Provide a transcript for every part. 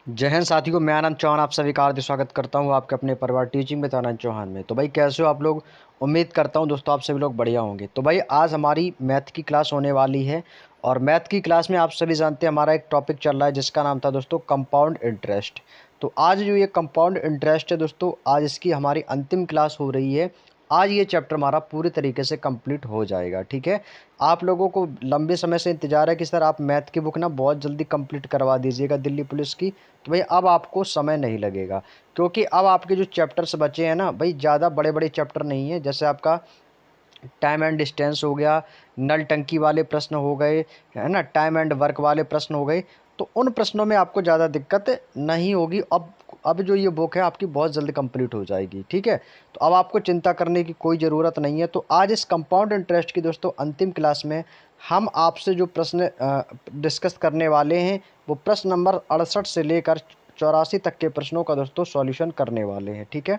जय हिंद साथियों, मैं आनंद चौहान आप सभी का हार्दिक स्वागत करता हूं आपके अपने परिवार टीचिंग विद आनंद चौहान में। तो भाई कैसे हो आप लोग। उम्मीद करता हूं दोस्तों आप सभी लोग बढ़िया होंगे। तो भाई आज हमारी मैथ की क्लास होने वाली है और मैथ की क्लास में आप सभी जानते हैं हमारा एक टॉपिक चल रहा है जिसका नाम था दोस्तों कंपाउंड इंटरेस्ट। तो आज जो ये कंपाउंड इंटरेस्ट है दोस्तों, आज इसकी हमारी अंतिम क्लास हो रही है। आज ये चैप्टर हमारा पूरी तरीके से कंप्लीट हो जाएगा। ठीक है, आप लोगों को लंबे समय से इंतजार है कि सर आप मैथ की बुक ना बहुत जल्दी कंप्लीट करवा दीजिएगा दिल्ली पुलिस की। तो भाई अब आपको समय नहीं लगेगा, क्योंकि अब आपके जो चैप्टर्स बचे हैं ना भाई, ज़्यादा बड़े बड़े चैप्टर नहीं है। जैसे आपका टाइम एंड डिस्टेंस हो गया, नल टंकी वाले प्रश्न हो गए, है ना, टाइम एंड वर्क वाले प्रश्न हो गए। तो उन प्रश्नों में आपको ज़्यादा दिक्कत नहीं होगी। अब जो ये बुक है आपकी बहुत जल्दी कंप्लीट हो जाएगी। ठीक है, तो अब आपको चिंता करने की कोई ज़रूरत नहीं है। तो आज इस कंपाउंड इंटरेस्ट की दोस्तों अंतिम क्लास में हम आपसे जो प्रश्न डिस्कस करने वाले हैं वो प्रश्न नंबर 68 से लेकर 84 तक के प्रश्नों का दोस्तों सॉल्यूशन करने वाले हैं। ठीक है,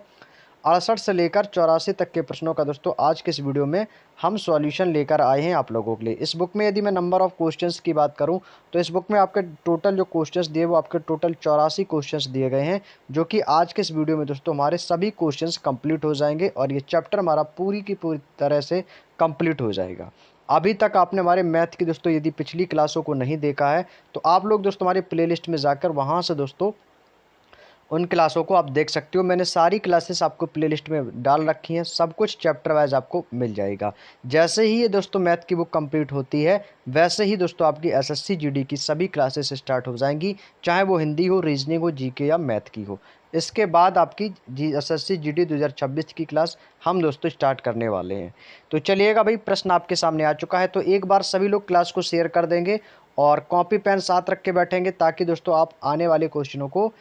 68 से लेकर 84 तक के प्रश्नों का दोस्तों आज के इस वीडियो में हम सॉल्यूशन लेकर आए हैं आप लोगों के लिए। इस बुक में यदि मैं नंबर ऑफ क्वेश्चंस की बात करूं तो इस बुक में आपके टोटल जो क्वेश्चंस दिए वो आपके टोटल 84 क्वेश्चंस दिए गए हैं, जो कि आज के इस वीडियो में दोस्तों हमारे सभी क्वेश्चंस कंप्लीट हो जाएंगे और ये चैप्टर हमारा पूरी की पूरी तरह से कंप्लीट हो जाएगा। अभी तक आपने हमारे मैथ की दोस्तों यदि पिछली क्लासों को नहीं देखा है तो आप लोग दोस्तों हमारे प्लेलिस्ट में जाकर वहाँ से दोस्तों उन क्लासों को आप देख सकते हो। मैंने सारी क्लासेस आपको प्लेलिस्ट में डाल रखी हैं, सब कुछ चैप्टर वाइज आपको मिल जाएगा। जैसे ही ये दोस्तों मैथ की बुक कंप्लीट होती है वैसे ही दोस्तों आपकी एसएससी जीडी की सभी क्लासेस स्टार्ट हो जाएंगी, चाहे वो हिंदी हो, रीजनिंग हो, जीके या मैथ की हो। इसके बाद आपकी एसएससी जीडी 2026 की क्लास हम दोस्तों स्टार्ट करने वाले हैं। तो चलिएगा भाई, प्रश्न आपके सामने आ चुका है तो एक बार सभी लोग क्लास को शेयर कर देंगे और कॉपी पेन साथ रख के बैठेंगे ताकि दोस्तों आप आने वाले क्वेश्चनों को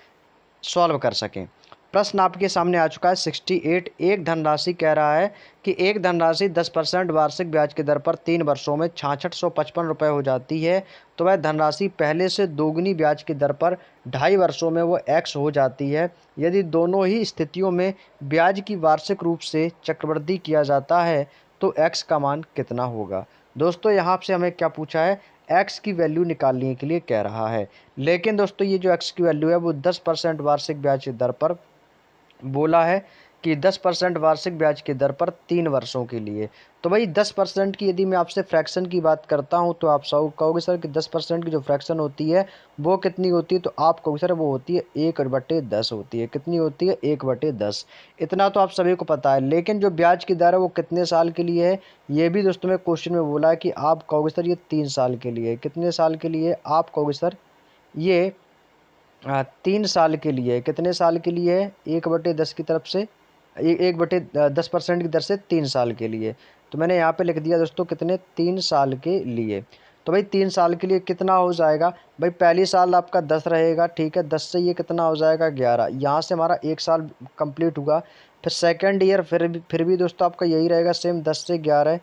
सॉल्व कर सकें। प्रश्न आपके सामने आ चुका है 68। एक धनराशि कह रहा है कि एक धनराशि 10% वार्षिक ब्याज की दर पर 3 वर्षों में 6655 रुपये हो जाती है, तो वह धनराशि पहले से दोगुनी ब्याज की दर पर 2.5 वर्षों में वो एक्स हो जाती है। यदि दोनों ही स्थितियों में ब्याज की वार्षिक रूप से चक्रवृद्धि किया जाता है तो एक्स का मान कितना होगा। दोस्तों यहाँ से हमें क्या पूछा है, एक्स की वैल्यू निकालने के लिए कह रहा है। लेकिन दोस्तों ये जो एक्स की वैल्यू है वो 10% वार्षिक ब्याज की दर पर बोला है कि 10% वार्षिक ब्याज की दर पर 3 वर्षों के लिए। तो भाई 10% की यदि मैं आपसे फ्रैक्शन की बात करता हूं तो आप सब कहोगे सर कि 10% की जो फ्रैक्शन होती है वो कितनी होती है, तो आप कहोगे सर वो होती है 1/10 होती है। कितनी होती है, 1/10। इतना तो आप सभी को पता है। लेकिन जो ब्याज की दर है वो कितने साल के लिए है, ये भी दोस्तों में क्वेश्चन में बोला है कि आप कहोगे सर ये 3 साल के लिए। कितने साल के लिए, आप कहोगे सर ये 3 साल के लिए। कितने साल के लिए है, 1/10 की तरफ से 1/10% की दर से 3 साल के लिए। तो मैंने यहाँ पे लिख दिया दोस्तों कितने, 3 साल के लिए। तो भाई 3 साल के लिए कितना हो जाएगा, भाई पहली साल आपका 10 रहेगा। ठीक है, 10 से ये कितना हो जाएगा 11। यहाँ से हमारा 1 साल कंप्लीट हुआ। फिर सेकेंड ईयर फिर भी दोस्तों आपका यही रहेगा सेम, 10 से 11।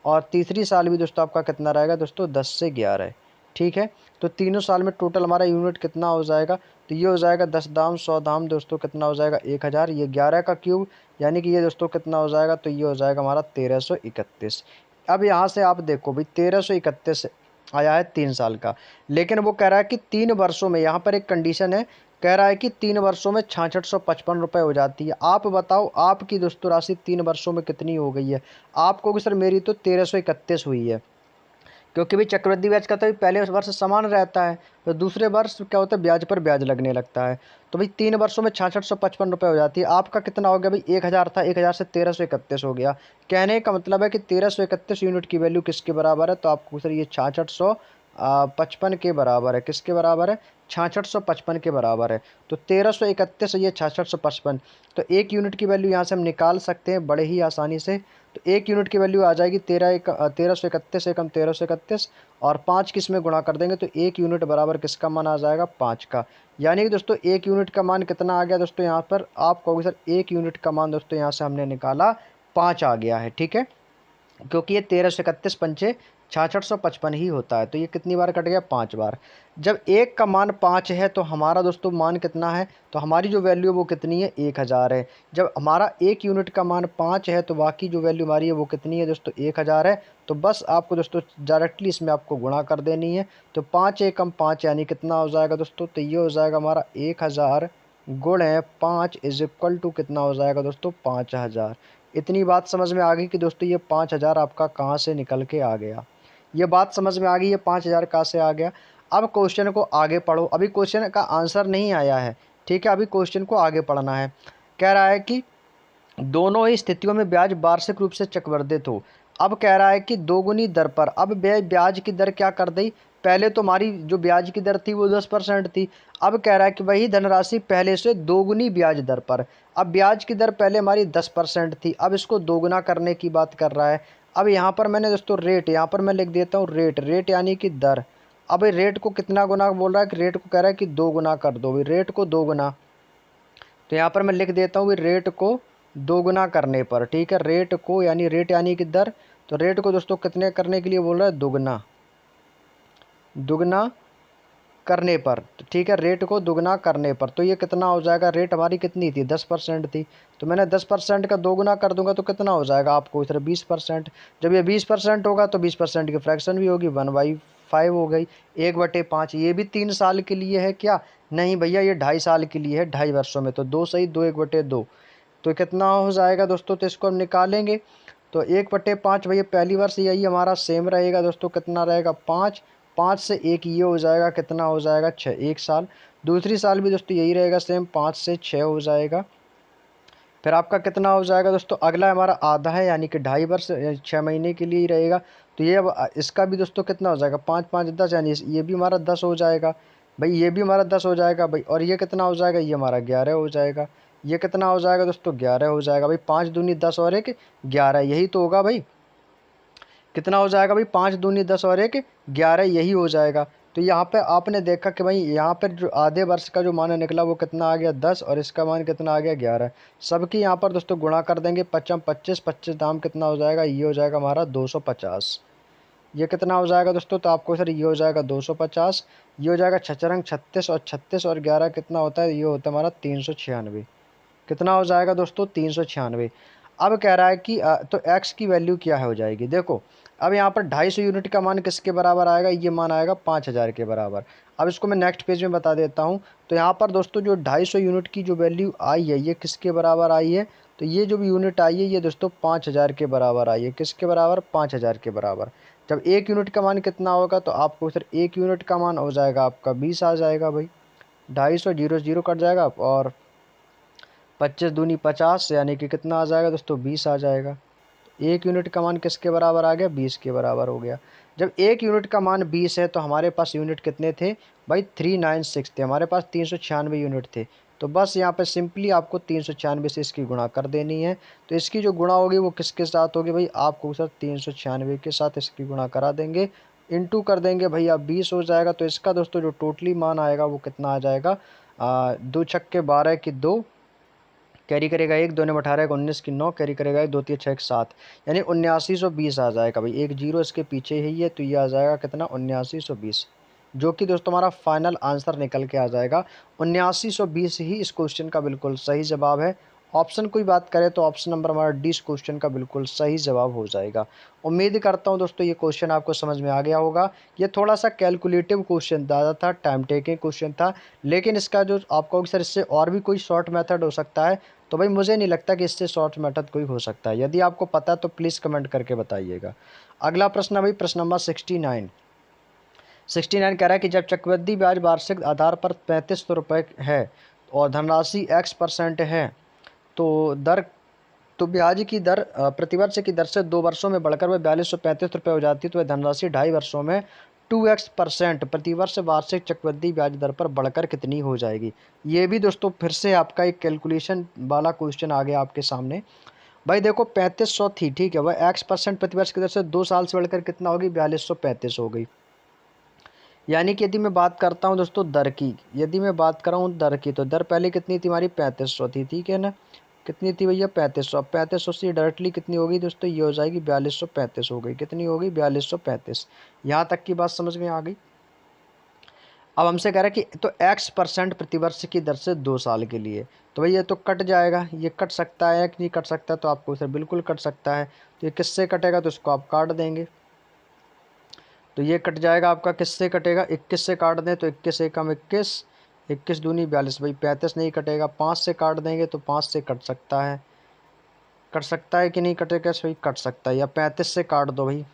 और तीसरी साल भी दोस्तों आपका कितना रहेगा दोस्तों, 10 से 11। ठीक है, तो तीनों साल में टोटल हमारा यूनिट कितना हो जाएगा, तो ये हो जाएगा 10 दाम 100 दाम दोस्तों कितना हो जाएगा 1000। ये 11 का क्यूब यानी कि ये दोस्तों कितना हो जाएगा, तो ये हो जाएगा हमारा 1331। अब यहाँ से आप देखो भाई 1331 आया है 3 साल का, लेकिन वो कह रहा है कि 3 वर्षों में, यहाँ पर एक कंडीशन है, कह रहा है कि 3 वर्षों में 6655 रुपये हो जाती है। आप बताओ आपकी दोस्तों राशि 3 वर्षों में कितनी हो गई है। आप कहोगे सर मेरी तो 1331 हुई है, क्योंकि भाई चक्रवृद्धि ब्याज का तो पहले वर्ष समान रहता है, तो दूसरे वर्ष क्या होता है ब्याज पर ब्याज लगने लगता है। तो भाई 3 वर्षों में 6655 रुपये हो जाती है। आपका कितना हो गया भाई, 1000 था, 1000 से 1331 हो गया। कहने का मतलब है कि 1331 यूनिट की वैल्यू किसके बराबर है, तो आपको सर ये 6655 के बराबर है। किसके बराबर है, 6655 के बराबर है। तो 1331 ये 6655, तो एक यूनिट की वैल्यू यहाँ से हम निकाल सकते हैं बड़े ही आसानी से। तो एक यूनिट की वैल्यू आ जाएगी 1331 एकम 1331, और 5 किस में गुणा कर देंगे तो एक यूनिट बराबर किसका मान आ जाएगा, 5 का। यानी कि दोस्तों एक यूनिट का मान कितना आ गया दोस्तों, यहाँ पर आप कहोगे सर एक यूनिट का मान दोस्तों यहाँ से हमने निकाला 5 आ गया है। ठीक है, क्योंकि ये 1331 पंचे 6655 ही होता है। तो ये कितनी बार कट गया, 5 बार। जब एक का मान 5 है तो हमारा दोस्तों मान कितना है, तो हमारी जो वैल्यू है वो कितनी है, 1000 है। जब हमारा 1 यूनिट का मान 5 है तो बाकी जो वैल्यू हमारी है वो कितनी है दोस्तों, 1000 है। तो बस आपको दोस्तों डायरेक्टली इसमें आपको गुणा कर देनी है। तो 5 एकम 5 यानी कितना हो जाएगा दोस्तों, तो ये हो जाएगा हमारा 1000 गुणे 5 इज इक्वल टू कितना हो जाएगा दोस्तों, 5000। इतनी बात समझ में आ गई कि दोस्तों ये 5000 आपका कहाँ से निकल के आ गया। ये बात समझ में आ गई, ये 5000 कहाँ से आ गया। अब क्वेश्चन को आगे पढ़ो, अभी क्वेश्चन का आंसर नहीं आया है, ठीक है, अभी क्वेश्चन को आगे पढ़ना है। कह रहा है कि दोनों ही स्थितियों में ब्याज वार्षिक रूप से चक्रवर्धित हो। अब कह रहा है कि दोगुनी दर पर, अब ब्याज की दर क्या कर दी, पहले तो हमारी जो ब्याज की दर थी वो 10% थी। अब कह रहा है कि वही धनराशि पहले से दोगुनी ब्याज दर पर। अब ब्याज की दर पहले हमारी 10% थी, अब इसको दोगुना करने की बात कर रहा है। अब यहाँ पर मैंने दोस्तों रेट, यहाँ पर मैं लिख देता हूँ रेट, रेट यानी कि दर। अब रेट को कितना गुना बोल रहा है, कि रेट को कह रहा है कि 2 गुना कर दो, भाई रेट को 2 गुना। तो यहाँ पर मैं लिख देता हूँ रेट को 2 गुना करने पर, ठीक है, रेट को यानी रेट यानी कि दर। तो रेट को दोस्तों कितने करने के लिए बोल रहा है, दुगना, दुगना करने पर। तो ठीक है, रेट को दुगना करने पर, तो ये कितना हो जाएगा, रेट हमारी कितनी थी, 10% थी। तो मैंने 10% का दोगुना कर दूंगा तो कितना हो जाएगा आपको, इधर 20%। जब ये 20% होगा तो 20% की फ्रैक्शन भी होगी, 1/5 हो गई, 1/5। ये भी 3 साल के लिए है क्या, नहीं भैया ये 2.5 साल के लिए है, 2.5 वर्षों में। तो 2 सही 2, 1/2। तो कितना हो जाएगा दोस्तों, तो इसको हम निकालेंगे। तो 1/5 भैया पहली वर्ष यही हमारा सेम रहेगा दोस्तों, कितना रहेगा, 5। 5 से 1 ये हो जाएगा, कितना हो जाएगा, 6, 1 साल। दूसरी साल भी दोस्तों यही रहेगा सेम, 5 से 6 हो जाएगा। फिर आपका कितना हो जाएगा दोस्तों, अगला हमारा आधा है यानी कि 2.5 वर्ष 6 महीने के लिए ही रहेगा। तो ये अब इसका भी दोस्तों कितना हो जाएगा, 5 5 10 यानी ये भी हमारा 10 हो जाएगा भाई, ये भी हमारा 10 हो जाएगा भाई। और ये कितना हो जाएगा, ये हमारा 11 हो जाएगा। ये कितना हो जाएगा दोस्तों, 11 हो जाएगा भाई, 5 दूनी 10 और 1 11, यही तो होगा भाई। कितना हो जाएगा भाई, 5 दूनी 10 और 1 11, यही हो जाएगा। तो यहाँ पे आपने देखा कि भाई यहाँ पर जो आधे वर्ष का जो मान निकला वो कितना आ गया, 10, और इसका मान कितना आ गया, 11। सबकी यहाँ पर दोस्तों गुणा कर देंगे, 55 25 25 दाम कितना हो जाएगा, ये हो जाएगा हमारा 250। ये कितना हो जाएगा दोस्तों, तो आपको सर ये हो जाएगा 250। ये हो जाएगा 6 36, और 36 और 11 कितना होता है, ये होता है हमारा 396। कितना हो जाएगा दोस्तों, 396। अब कह रहा है कि तो x की वैल्यू क्या है हो जाएगी, देखो। अब यहाँ पर 250 यूनिट का मान किसके बराबर आएगा, ये मान आएगा 5000 के बराबर। अब इसको मैं नेक्स्ट पेज में बता देता हूँ। तो यहाँ पर दोस्तों जो 250 यूनिट की जो वैल्यू आई है ये किसके बराबर आई है, तो ये जो भी यूनिट आई है ये दोस्तों 5000 के बराबर आई है, किसके बराबर, 5000 के बराबर। जब 1 यूनिट का मान कितना होगा, तो आपको सर 1 यूनिट का मान हो जाएगा आपका 20 आ जाएगा भाई, 250 जीरो जीरो कट जाएगा, और 25 दूनी 50 यानी कि कितना आ जाएगा दोस्तों, 20 आ जाएगा। 1 यूनिट का मान किसके बराबर आ गया, 20 के बराबर हो गया। जब 1 यूनिट का मान 20 है तो हमारे पास यूनिट कितने थे भाई, 396 थे, हमारे पास 396 यूनिट थे। तो बस यहाँ पे सिंपली आपको 396 से इसकी गुणा कर देनी है। तो इसकी जो गुणा होगी वो किसके साथ होगी भाई, आपको सर 396 के साथ इसकी गुणा करा देंगे, इंटू कर देंगे भैया, 20 हो जाएगा। तो इसका दोस्तों जो टोटली मान आएगा वो कितना आ जाएगा, 2 छक्के 12 की 2, कैरी करेगा 1, 2 ने 18 को 19 की 9, कैरी करेगा 1, 2 3 6 7, यानी 7920 आ जाएगा भाई। एक जीरो इसके पीछे ही है, तो ये आ जाएगा कितना, 7920, जो कि दोस्तों हमारा फाइनल आंसर निकल के आ जाएगा। 7920 ही इस क्वेश्चन का बिल्कुल सही जवाब है। ऑप्शन की बात करें तो ऑप्शन नंबर हमारा डी इस क्वेश्चन का बिल्कुल सही जवाब हो जाएगा। उम्मीद करता हूं दोस्तों ये क्वेश्चन आपको समझ में आ गया होगा। ये थोड़ा सा कैलकुलेटिव क्वेश्चन ज़्यादा था, टाइम टेकिंग क्वेश्चन था, लेकिन इसका जो आपको सर इससे और भी कोई शॉर्ट मेथड हो सकता है, तो भाई मुझे नहीं लगता कि इससे शॉर्ट मेथड कोई हो सकता है। यदि आपको पता है तो प्लीज़ कमेंट करके बताइएगा। अगला प्रश्न है भाई प्रश्न नंबर 69। 69 कह रहा है कि जब चक्रवृद्धि ब्याज वार्षिक आधार पर 3500 रुपये है और धनराशि x% है, तो दर तो ब्याज की दर प्रतिवर्ष की दर से 2 वर्षों में बढ़कर वह 4235 रुपये हो जाती है, तो वह धनराशि 2.5 वर्षों में 2x% प्रतिवर्ष वार्षिक चक्रवृद्धि ब्याज दर पर बढ़कर कितनी हो जाएगी। ये भी दोस्तों फिर से आपका एक कैलकुलेशन वाला क्वेश्चन आ गया आपके सामने। भाई देखो 3500 थी, ठीक है, वह x% प्रतिवर्ष की दर से 2 साल से बढ़कर कितना होगी, 4235 हो गई। यानी कि यदि मैं बात करता हूँ दोस्तों दर की, यदि मैं बात कर रहा हूँ दर की, तो दर पहले कितनी थी हमारी, 3500 थी, ठीक है ना। कितनी थी भैया 3500। 3500 से डायरेक्टली कितनी होगी दोस्तों, ये हो जाएगी 4235 हो गई। कितनी होगी 4235। यहाँ तक की बात समझ में आ गई। अब हमसे कह रहा है कि तो x% प्रतिवर्ष की दर से 2 साल के लिए। तो भाई ये तो कट जाएगा, ये कट सकता है कि नहीं कट सकता, तो आपको सर बिल्कुल कट सकता है। तो ये किससे कटेगा, तो इसको आप काट देंगे। तो ये कट जाएगा आपका, किससे कटेगा, 21 से काट दें तो 21 एकम 21, 21 दूनी 42। भाई 35 नहीं कटेगा, 5 से काट देंगे तो 5 से कट सकता है। कट सकता है कि नहीं कटेगा, भाई कट सकता है। या 35 से काट दो भाई,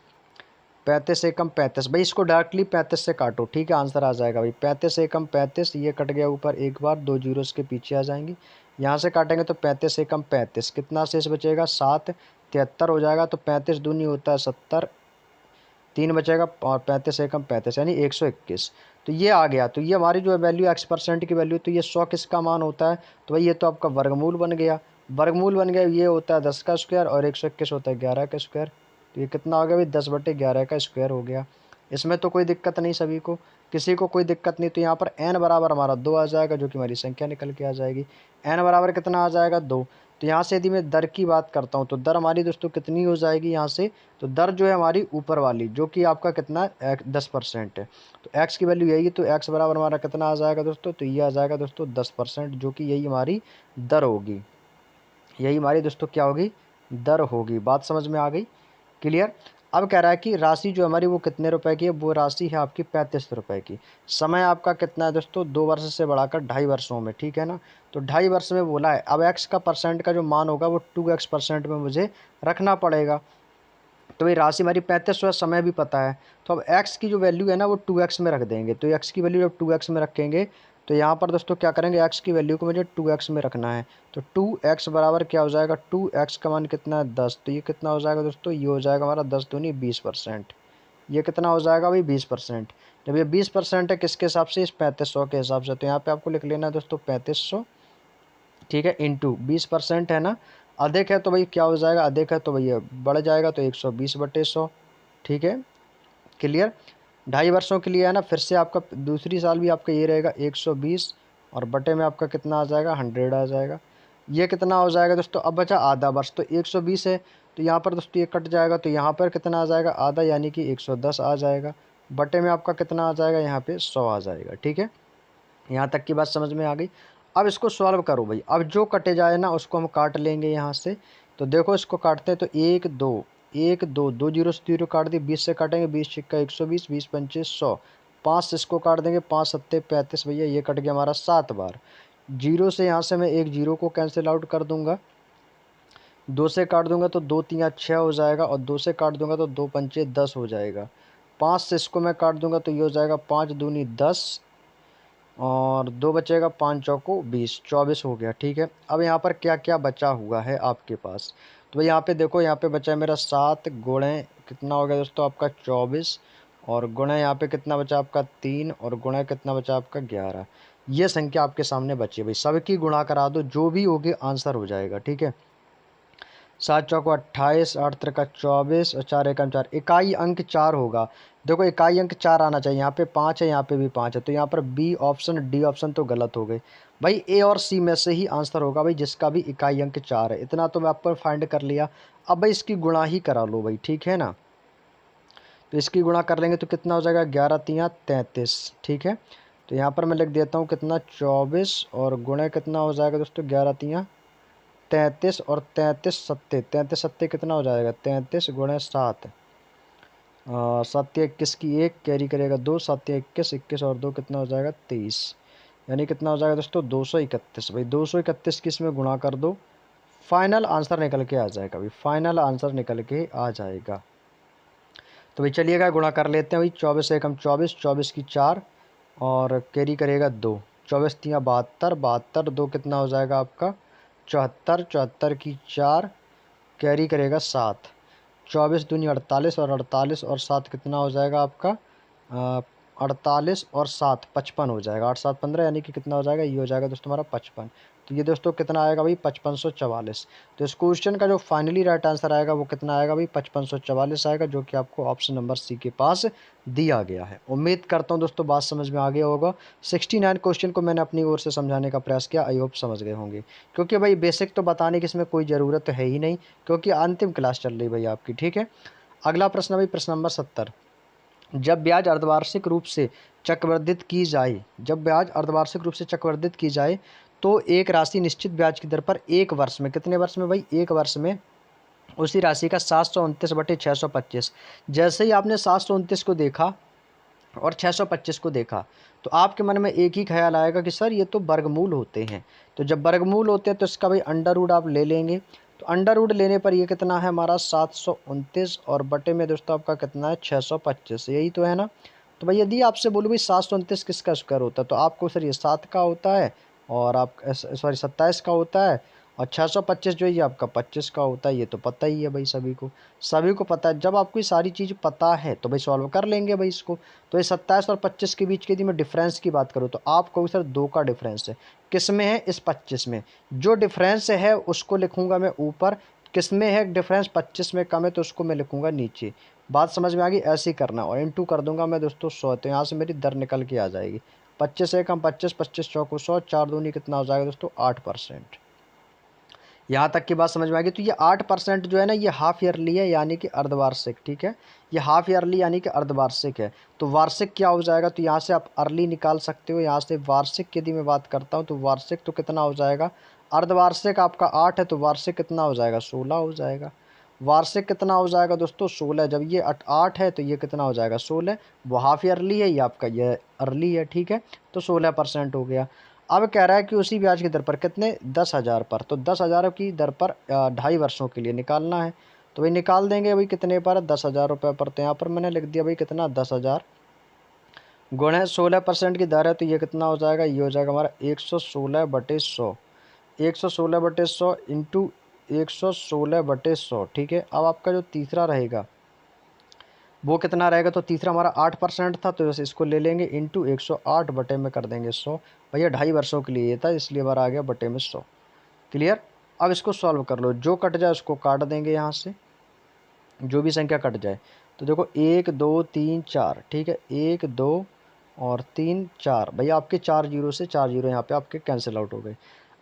35 एकम 35। भाई इसको डायरेक्टली 35 से काटो, ठीक है, आंसर आ जाएगा भाई 35 एकम 35। ये कट गया ऊपर एक बार, 2 जीरो के पीछे आ जाएंगे। यहाँ से काटेंगे तो 35 एकम 35, कितना शेष बचेगा 7, 73 हो जाएगा। तो 35 दूनी होता है 70, 3 बचेगा, और 35 एकम 35 यानी 121। तो ये आ गया। तो ये हमारी जो वैल्यू x% की वैल्यू, तो ये 100 किसका मान होता है, तो भाई ये तो आपका वर्गमूल बन गया। वर्गमूल बन गया, ये होता है 10 का स्क्वायर और 121 होता है 11 का स्क्वायर। तो ये कितना हो गया भाई 10/11 का स्क्वायर हो गया। इसमें तो कोई दिक्कत नहीं, सभी को, किसी को कोई दिक्कत नहीं। तो यहाँ पर n बराबर हमारा 2 आ जाएगा, जो कि हमारी संख्या निकल के आ जाएगी। n बराबर कितना आ जाएगा 2। तो यहाँ से यदि मैं दर की बात करता हूँ तो दर हमारी दोस्तों कितनी हो जाएगी यहाँ से, तो दर जो है हमारी ऊपर वाली, जो कि आपका कितना है 10% है। तो x की वैल्यू यही, तो x बराबर हमारा कितना आ जाएगा दोस्तों, तो ये आ जाएगा दोस्तों 10%, जो कि यही हमारी दर होगी। यही हमारी दोस्तों क्या होगी, दर होगी। बात समझ में आ गई, क्लियर। अब कह रहा है कि राशि जो हमारी वो कितने रुपए की है, वो राशि है आपकी 35 रुपए की। समय आपका कितना है दोस्तों, 2 वर्ष से बढ़ाकर 2.5 वर्षों में, ठीक है ना। तो 2.5 वर्ष में बोला है। अब x का परसेंट का जो मान होगा वो 2x% में मुझे रखना पड़ेगा। तो भाई राशि हमारी 3500 है, समय भी पता है। तो अब x की जो वैल्यू है ना वो 2x में रख देंगे। तो x की वैल्यू जब 2x में रखेंगे तो यहाँ पर दोस्तों क्या करेंगे, x की वैल्यू को मुझे 2x में रखना है। तो 2x बराबर क्या हो जाएगा, 2x का मान कितना है 10। तो ये कितना हो जाएगा दोस्तों, ये हो जाएगा हमारा 10 दूनी 20%। ये कितना हो जाएगा भाई 20%। जब ये 20% है किसके हिसाब से, इस 3500 के हिसाब से। तो यहाँ पे आपको लिख लेना है दोस्तों 3500, ठीक है, इंटू 20% है ना। अधिक है तो भाई क्या हो जाएगा, अधिक है तो भैया बढ़ जाएगा, तो 120/100, ठीक है, क्लियर। 2.5 वर्षों के लिए है ना, फिर से आपका दूसरी साल भी आपका ये रहेगा 120, और बटे में आपका कितना आ जाएगा 100 आ जाएगा। ये कितना हो जाएगा दोस्तों, अब बचा आधा वर्ष, तो 120 है। तो यहाँ पर दोस्तों ये कट जाएगा, तो यहाँ पर कितना आ जाएगा आधा, यानी कि 110 आ जाएगा। बटे में आपका कितना आ जाएगा, यहाँ पे 100 आ जाएगा, ठीक है। यहाँ तक की बात समझ में आ गई। अब इसको सॉल्व करो भाई। अब जो कटे जाए ना उसको हम काट लेंगे यहाँ से। तो देखो इसको काटते हैं, तो 1 2 1 2 2 जीरो से 0 काट दी, 20 से काटेंगे, 20 छिक्का 120, 20 पंचे 100, 5 से इसको काट देंगे, 5 सत्ते 35। भैया ये कट गया हमारा 7 बार। जीरो से यहाँ से मैं एक जीरो को कैंसिल आउट कर दूंगा, 2 से काट दूंगा तो 2 3 6 हो जाएगा, और 2 से काट दूंगा तो 2 पंचे 10 हो जाएगा। 5 से इसको मैं काट दूंगा तो ये हो जाएगा 5 दूनी 10, और 2 बचेगा, 5 चौको 20, 24 हो गया, ठीक है। अब यहाँ पर क्या क्या बचा हुआ है आपके पास, तो भाई यहाँ पे देखो, यहाँ पे बचा है मेरा 7 गुणे कितना हो गया दोस्तों आपका 24, और गुणे यहाँ पे कितना बचा आपका 3, और गुणे कितना बचा आपका 11। ये संख्या आपके सामने बची है भाई, सबकी गुणा करा दो, जो भी होगी आंसर हो जाएगा, ठीक है। 7 चौको 28, 8 त्रिका 24, और 4 एकम 4, इकाई अंक 4 होगा। देखो इकाई अंक 4 आना चाहिए, यहाँ पे 5 है, यहाँ पे भी 5 है, तो यहाँ पर बी ऑप्शन डी ऑप्शन तो गलत हो गए भाई। ए और सी में से ही आंसर होगा भाई, जिसका भी इकाई अंक 4 है। इतना तो मैं आप पर फाइंड कर लिया। अब भाई इसकी गुणा ही करा लो भाई, ठीक है ना। तो इसकी गुणा कर लेंगे तो कितना हो जाएगा, 11 तिया 33, ठीक है। तो यहाँ पर मैं लिख देता हूँ कितना 24, और गुणे कितना हो जाएगा दोस्तों 11 तिया 33, और 33 सत्ते कितना हो जाएगा, 33 गुणे 7, 7 21 की 1 कैरी करेगा 2, 7 21, 21 और 2 कितना हो जाएगा 23, यानी कितना हो जाएगा दोस्तों 231। भाई 231 की इसमें गुणा कर दो, फाइनल आंसर निकल के आ जाएगा भाई, फाइनल आंसर निकल के आ जाएगा। तो भाई चलिएगा गुणा कर लेते हैं भाई, 24 एकम 24, 24 की 4, और कैरी करेगा 2, 24 तिया 72, 72 2 कितना हो जाएगा आपका 74, 74 की 4 कैरी करेगा 7, 24 दूनी 48, और 48 और 7 कितना हो जाएगा आपका 48 और 7 55 हो जाएगा, 8 7 15, यानी कि कितना हो जाएगा, ये हो जाएगा दोस्तों हमारा 55। तो ये दोस्तों कितना आएगा भाई 5544। तो इस क्वेश्चन का जो फाइनली राइट आंसर आएगा वो कितना आएगा भाई 5544 आएगा, जो कि आपको ऑप्शन नंबर सी के पास दिया गया है। उम्मीद करता हूँ दोस्तों बात समझ में आ गया होगा। 69 क्वेश्चन को मैंने अपनी ओर से समझाने का प्रयास किया, आई होप समझ गए होंगे, क्योंकि भाई बेसिक तो बताने की इसमें कोई ज़रूरत तो है ही नहीं, क्योंकि अंतिम क्लास चल रही भाई आपकी। ठीक है, अगला प्रश्न भाई प्रश्न नंबर 70। जब ब्याज अर्धवार्षिक रूप से चक्रवर्धित की जाए, जब ब्याज अर्धवार्षिक रूप से चक्रवर्धित की जाए तो एक राशि निश्चित ब्याज की दर पर एक वर्ष में, कितने वर्ष में भाई, एक वर्ष में उसी राशि का 729/625। जैसे ही आपने 729 को देखा और 625 को देखा तो आपके मन में एक ही ख्याल आएगा कि सर ये तो वर्गमूल होते हैं। तो जब वर्गमूल होते हैं तो इसका भाई अंडर रूट आप ले लेंगे। तो अंडर रूट लेने पर ये कितना है हमारा 729, और बटे में दोस्तों आपका कितना है 625, यही तो है ना। तो भाई यदि आपसे बोलूँ भाई 729 किसका स्क्वायर होता है, तो आपको सर ये 7 का होता है, और आप सॉरी 27 का होता है, और 625 जो है ये आपका 25 का होता है। ये तो पता ही है भाई सभी को पता है। जब आपको ये सारी चीज़ पता है तो भाई सॉल्व कर लेंगे भाई इसको। तो ये 27 और 25 के बीच की यदि मैं डिफरेंस की बात करूँ तो आप कहोगे सर 2 का डिफरेंस है, किस में है, इस 25 में। जो डिफरेंस है उसको लिखूंगा मैं ऊपर, किस में है डिफरेंस, 25 में कम है तो उसको मैं लिखूंगा नीचे। बात समझ में आ गई, ऐसे ही करना। और इनटू कर दूंगा मैं दोस्तों 100, तो यहाँ से मेरी दर निकल के आ जाएगी। 25 से कम 25, 25 चौको 100, 4 दूनी कितना हो जाएगा दोस्तों 8%। यहाँ तक की बात समझ में आ गई। तो ये 8% जो है ना ये हाफ ईयरली है, यानी कि अर्धवार्षिक। ठीक है, ये हाफ ईयरली यानी कि अर्धवार्षिक है। तो वार्षिक क्या हो जाएगा, तो यहाँ से आप अर्ली निकाल सकते हो। यहाँ से वार्षिक यदि मैं बात करता हूँ तो वार्षिक तो कितना हो जाएगा, अर्धवार्षिक आपका 8 है तो वार्षिक कितना हो जाएगा 16 हो जाएगा। वार्षिक कितना हो जाएगा दोस्तों 16, जब ये 8 है तो ये कितना हो जाएगा 16। वो हाफ ईयरली है, ये आपका ये अर्ली है। ठीक है, तो 16% हो गया। अब कह रहा है कि उसी ब्याज की दर पर कितने, 10,000 पर। तो 10,000 की दर पर 2.5 वर्षों के लिए निकालना है। तो भाई निकाल देंगे भाई कितने पर, 10,000 रुपये पर। तो यहाँ पर मैंने लिख दिया भाई कितना 10,000 गुणे 16% की दर है, तो ये कितना हो जाएगा, ये हो जाएगा हमारा 116/100। 116/100 इंटू 116/100। ठीक है, अब आपका जो तीसरा रहेगा वो कितना रहेगा, तो तीसरा हमारा 8% था, तो जैसे इसको ले लेंगे इंटू 108 बटे में कर देंगे 100। भैया 2.5 वर्षों के लिए ये था, इसलिए बार आ गया बटे में 100। क्लियर। अब इसको सॉल्व कर लो, जो कट जाए उसको काट देंगे यहाँ से, जो भी संख्या कट जाए। तो देखो 1 2 3 4, ठीक है, 1 2 और 3 4, भैया आपके 4 जीरो से 4 जीरो यहाँ पे आपके कैंसिल आउट हो गए।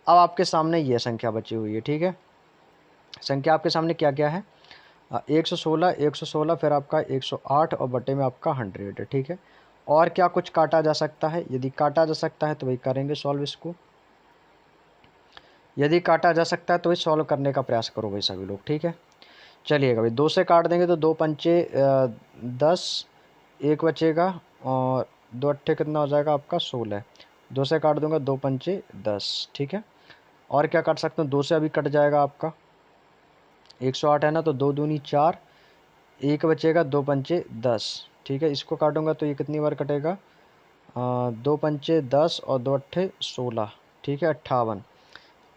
अब आपके सामने ये संख्या बची हुई है। ठीक है, संख्या आपके सामने क्या क्या है, 116, 116, फिर आपका 108 और बटे में आपका 100 है। ठीक है, और क्या कुछ काटा जा सकता है, यदि काटा जा सकता है तो भाई करेंगे सॉल्व इसको। यदि काटा जा सकता है तो भाई सॉल्व करने का प्रयास करो भाई सभी लोग। ठीक है, चलिएगा भाई 2 से काट देंगे तो 2 पंचे 10, एक बचेगा, और 2 अट्ठे कितना हो जाएगा आपका 16। 2 से काट दूंगा 2 पंचे 10। ठीक है, और क्या काट सकते हैं, 2 से अभी कट जाएगा आपका 108 है ना, तो 2 दूनी 4, एक बचेगा, 2 पंचे 10। ठीक है, इसको काटूंगा तो ये कितनी बार कटेगा, 2 पंचे 10 और 2 अट्ठे 16। ठीक है, 58।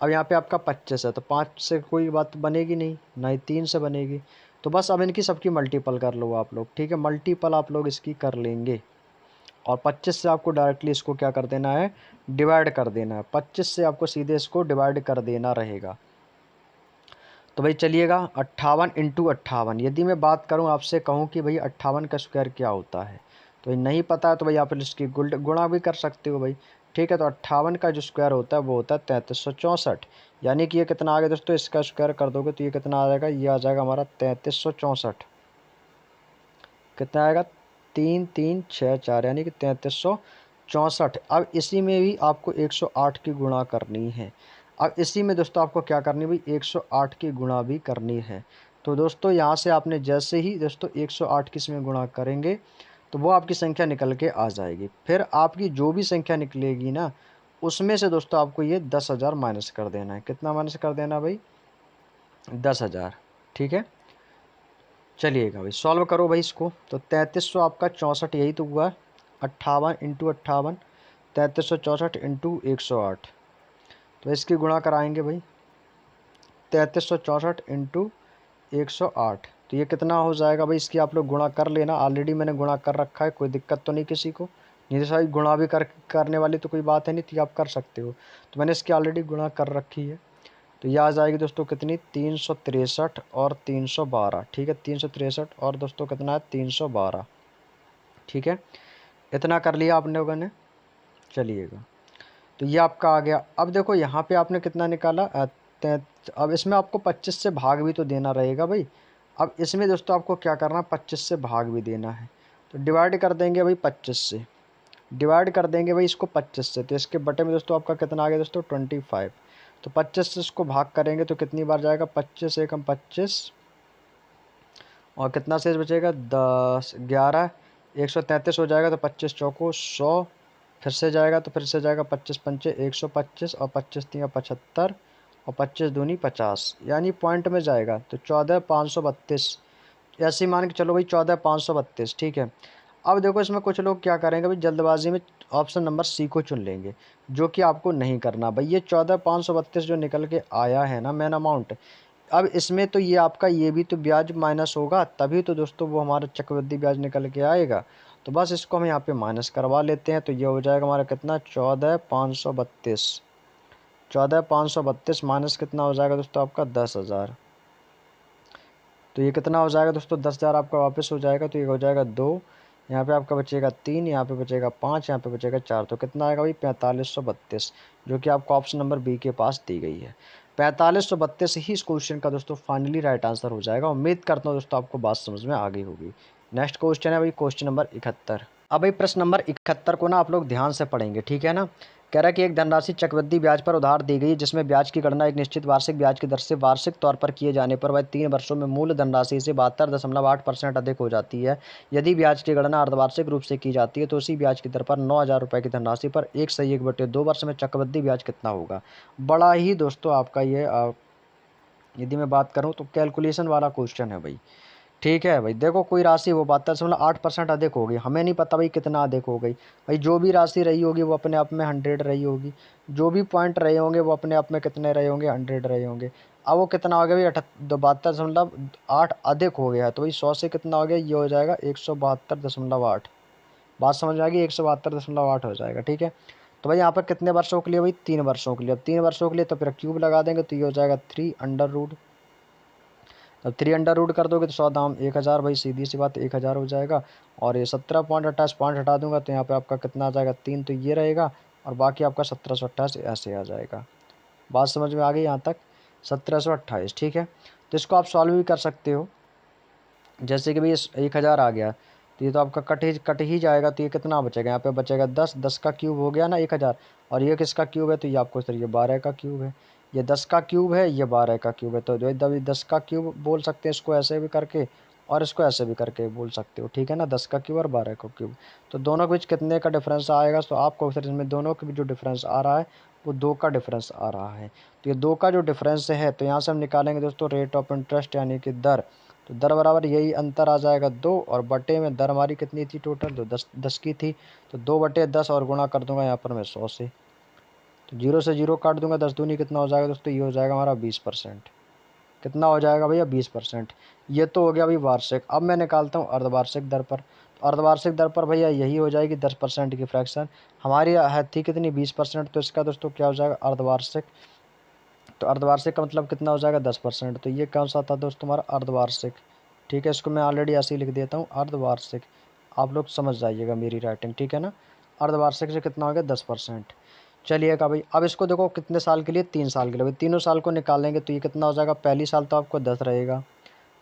अब यहाँ पे आपका 25 है, तो 5 से कोई बात बनेगी नहीं, ना ही 3 से बनेगी। तो बस अब इनकी सबकी मल्टीपल कर लो आप लोग। ठीक है, मल्टीपल आप लोग इसकी कर लेंगे, और 25 से आपको डायरेक्टली इसको क्या कर देना है, डिवाइड कर देना है। 25 से आपको सीधे इसको डिवाइड कर देना रहेगा। तो भाई चलिएगा 58 इंटू 58। यदि मैं बात करूं आपसे कहूं कि भाई 58 का स्क्वायर क्या होता है, तो नहीं पता है तो भाई आप इसकी गुणा भी कर सकते हो भाई। ठीक है, तो 58 का जो स्क्वायर होता है वो होता है 3364। यानी कि ये कितना आ गया दोस्तों, इसका स्क्वायर कर दोगे तो ये कितना आ जाएगा, ये आ जाएगा हमारा 3364। कितना आएगा, 3 3 6 4, यानी कि 3364। अब इसी में भी आपको 108 की गुणा करनी है। अब इसी में दोस्तों आपको क्या करनी है भाई, 108 की गुणा भी करनी है। तो दोस्तों यहाँ से आपने जैसे ही दोस्तों 108 की इसमें गुणा करेंगे तो वो आपकी संख्या निकल के आ जाएगी। फिर आपकी जो भी संख्या निकलेगी ना उसमें से दोस्तों आपको ये 10,000 माइनस कर देना है। कितना माइनस कर देना भाई, 10,000। ठीक है, चलिएगा भाई सॉल्व करो भाई इसको। तो 3364, यही तो हुआ, 58 इंटू 58, 3364 इंटू 108। तो इसकी गुणा कराएंगे भाई, 3364 इंटू 108। तो ये कितना हो जाएगा भाई, इसकी आप लोग गुणा कर लेना, ऑलरेडी मैंने गुणा कर रखा है, कोई दिक्कत तो नहीं किसी को। नहीं तो सारी गुणा भी करने वाली तो कोई बात है नहीं थी, आप कर सकते हो। तो मैंने इसकी ऑलरेडी गुणा कर रखी है। तो यह आ जाएगी दोस्तों कितनी, 363 और 312। ठीक है, 363 और दोस्तों कितना है, 312। ठीक है, इतना कर लिया आपने लोगों ने। चलिएगा, तो ये आपका आ गया। अब देखो यहाँ पे आपने कितना निकाला, अब इसमें आपको 25 से भाग भी तो देना रहेगा भाई। अब इसमें दोस्तों आपको क्या करना है, 25 से भाग भी देना है। तो डिवाइड कर देंगे भाई 25 से, डिवाइड कर देंगे भाई इसको 25 से। तो इसके बटे में दोस्तों आपका कितना आ गया दोस्तों, 25। तो 25 से इसको भाग करेंगे तो कितनी बार जाएगा, 25 एकम 25, और कितना शेष बचेगा, 10 11 133 हो जाएगा। तो 25 चौको 100, फिर से जाएगा तो फिर से जाएगा 25 पंचे 125, और 25 तिया 75, और 25 दूनी 50, यानी पॉइंट में जाएगा। तो 14,532, ऐसे ही मान के चलो भाई 14,532। ठीक है, अब देखो इसमें कुछ लोग क्या करेंगे भाई, जल्दबाजी में ऑप्शन नंबर सी को चुन लेंगे, जो कि आपको नहीं करना भाई। ये 14,532 जो निकल के आया है ना मेन अमाउंट, अब इसमें तो ये आपका ये भी तो ब्याज माइनस होगा, तभी तो दोस्तों वो हमारा चक्रवृद्धि ब्याज निकल के आएगा। तो बस इसको हम यहाँ पे माइनस करवा लेते हैं। तो ये हो जाएगा हमारा कितना, 14,532। 14,532 माइनस कितना हो जाएगा दोस्तों आपका, 10,000। तो ये कितना हो जाएगा दोस्तों, 10,000 आपका वापस हो जाएगा। तो ये हो जाएगा 2, यहाँ पे आपका बचेगा 3, यहाँ पे बचेगा 5, यहाँ पे बचेगा 4। तो कितना आएगा भाई, 4532, जो कि आपको ऑप्शन नंबर बी के पास दी गई है। 4532 ही इस क्वेश्चन का दोस्तों फाइनली राइट आंसर हो जाएगा। उम्मीद करता हूँ दोस्तों आपको बात समझ में आ गई होगी। नेक्स्ट क्वेश्चन है भाई क्वेश्चन नंबर 71। अब भाई प्रश्न नंबर 71 को ना आप लोग ध्यान से पढ़ेंगे, ठीक है ना। कह रहा है कि एक धनराशि चक्रवृद्धि ब्याज पर उधार दी गई, जिसमें ब्याज की गणना एक निश्चित वार्षिक ब्याज की दर से वार्षिक तौर पर किए जाने पर वह 3 वर्षों में मूल धनराशि से 72.8% अधिक हो जाती है। यदि ब्याज की गणना अर्धवार्षिक रूप से की जाती है तो उसी ब्याज की दर पर 9,000 रुपये की धनराशि पर 1/1/2 वर्ष में चक्रवृद्धि ब्याज कितना होगा। बड़ा ही दोस्तों आपका ये यदि मैं बात करूँ तो कैलकुलेशन वाला क्वेश्चन है भाई। ठीक है भाई, देखो कोई राशि वो 72.8% अधिक होगी, हमें नहीं पता भाई कितना अधिक हो गई। भाई जो भी राशि रही होगी वो अपने आप में 100 रही होगी, जो भी पॉइंट रहे होंगे वो अपने आप में कितने रहे होंगे, 100 रहे होंगे। अब वो कितना हो गया भाई, 72.8 अधिक हो गया है। तो भाई 100 से कितना हो गया, ये हो जाएगा 172.8। बात समझ में आ गई, 172.8 हो जाएगा। ठीक है, तो भाई यहाँ पर कितने वर्षों के लिए, भाई 3 वर्षों के लिए। अब 3 वर्षों के लिए तो फिर क्यूब लगा देंगे, तो ये हो जाएगा 3 अंडर रूट। अब 3 अंडर रूट कर दोगे तो 100 दाम 1,000, भाई सीधी सी बात 1,000 हो जाएगा। और ये 17.28 पॉइंट हटा दूंगा तो यहाँ पे आपका कितना आ जाएगा, 3, तो ये रहेगा। और बाकी आपका 1728 ऐसे आ जाएगा। बात समझ में आ गई यहाँ तक, 1728। ठीक है, तो इसको आप सॉल्व भी कर सकते हो। जैसे कि भाई 1,000 आ गया, तो ये तो आपका कट ही जाएगा। तो ये कितना बचेगा, यहाँ पे बचेगा 10, 10 का क्यूब हो गया ना 1,000। और ये किसका क्यूब है, तो ये आपको सर ये 12 का क्यूब है। ये 10 का क्यूब है, ये 12 का क्यूब है। तो जो 10 का क्यूब बोल सकते हैं इसको ऐसे भी करके, और इसको ऐसे भी करके बोल सकते हो। ठीक है ना, 10 का क्यूब और 12 का क्यूब। तो दोनों के बीच कितने का डिफरेंस आएगा, तो आपको सर इसमें दोनों के बीच जो डिफरेंस आ रहा है वो 2 का डिफरेंस आ रहा है। तो ये 2 का जो डिफरेंस है, तो यहाँ से हम निकालेंगे दोस्तों रेट ऑफ इंटरेस्ट यानी कि दर। तो दर बराबर यही अंतर आ जाएगा 2, और बटे में दर हमारी कितनी थी टोटल, तो 10 की थी। तो 2/10 और गुणा कर दूंगा यहाँ पर मैं 100 से। तो 0 से 0 काट दूंगा, 10 दूनी कितना हो जाएगा दोस्तों, ये हो जाएगा हमारा 20%। कितना हो जाएगा भैया, 20%। ये तो हो गया भाई वार्षिक। अब मैं निकालता हूँ अर्धवार्षिक दर पर। तो अर्धवार्षिक दर पर भैया यही हो जाएगी 10% की फ्रैक्शन। हमारी है थी कितनी, 20%। तो इसका दोस्तों क्या हो जाएगा, अर्धवार्षिक। तो अर्धवार्षिक का मतलब कितना हो जाएगा, 10%। तो ये कौन सा था दोस्तों, हमारा अर्धवार्षिक। ठीक है, इसको मैं ऑलरेडी ऐसे ही लिख देता हूँ, अर्धवार्षिक। आप लोग समझ जाइएगा मेरी राइटिंग, ठीक है ना। अर्धवार्षिक से कितना हो गया, 10%। चलिएगा भाई, अब इसको देखो कितने साल के लिए, 3 साल के लिए। भाई तीनों साल को निकालेंगे तो ये कितना हो जाएगा, पहली साल तो आपको 10 रहेगा,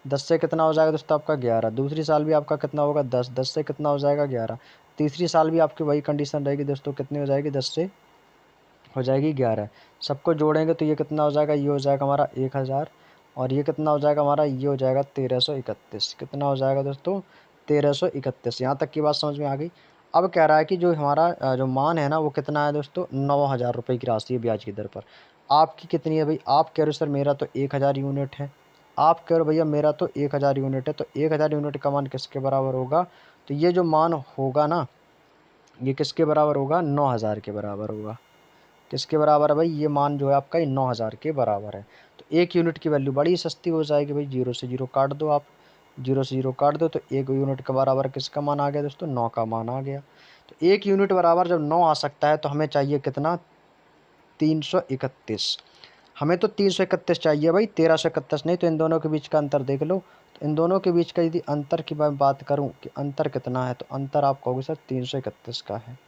10 से कितना हो जाएगा दोस्तों आपका 11। दूसरी साल भी आपका कितना होगा, 10, 10 से कितना हो जाएगा 11। तीसरी साल भी आपकी वही कंडीशन रहेगी दोस्तों, कितनी हो जाएगी, 10 से हो जाएगी 11। सबको जोड़ेंगे तो ये कितना हो जाएगा, ये हो जाएगा हमारा 1,000। और ये कितना हो जाएगा हमारा, ये हो जाएगा 1,331। कितना हो जाएगा दोस्तों, 1,331। यहाँ तक की बात समझ में आ गई। अब कह रहा है कि जो हमारा जो मान है ना वो कितना है दोस्तों, 9,000 रुपये की राशि है ब्याज की दर पर। आपकी कितनी है भाई, आप कह रहे हो सर मेरा तो 1,000 यूनिट है। आप कह रहे हो भैया मेरा तो 1,000 यूनिट है। तो 1,000 यूनिट का मान किसके बराबर होगा, तो ये जो मान होगा ना ये किसके बराबर होगा, 9,000 के बराबर होगा। किसके बराबर है भाई, ये मान जो है आपका 9,000 के बराबर है। तो 1 यूनिट की वैल्यू बड़ी सस्ती हो जाएगी भाई, 0 से 0 काट दो आप, 0 से 0 काट दो। तो 1 यूनिट के बराबर किसका मान आ गया दोस्तों, 9 का मान आ गया। तो 1 यूनिट बराबर जब 9 आ सकता है तो हमें चाहिए कितना, 331। हमें तो 331 चाहिए भाई, 1331 नहीं। तो इन दोनों के बीच का अंतर देख लो। तो इन दोनों के बीच का यदि अंतर की मैं बात करूं कि अंतर कितना है, तो अंतर आप कहोगे सर 331 का है।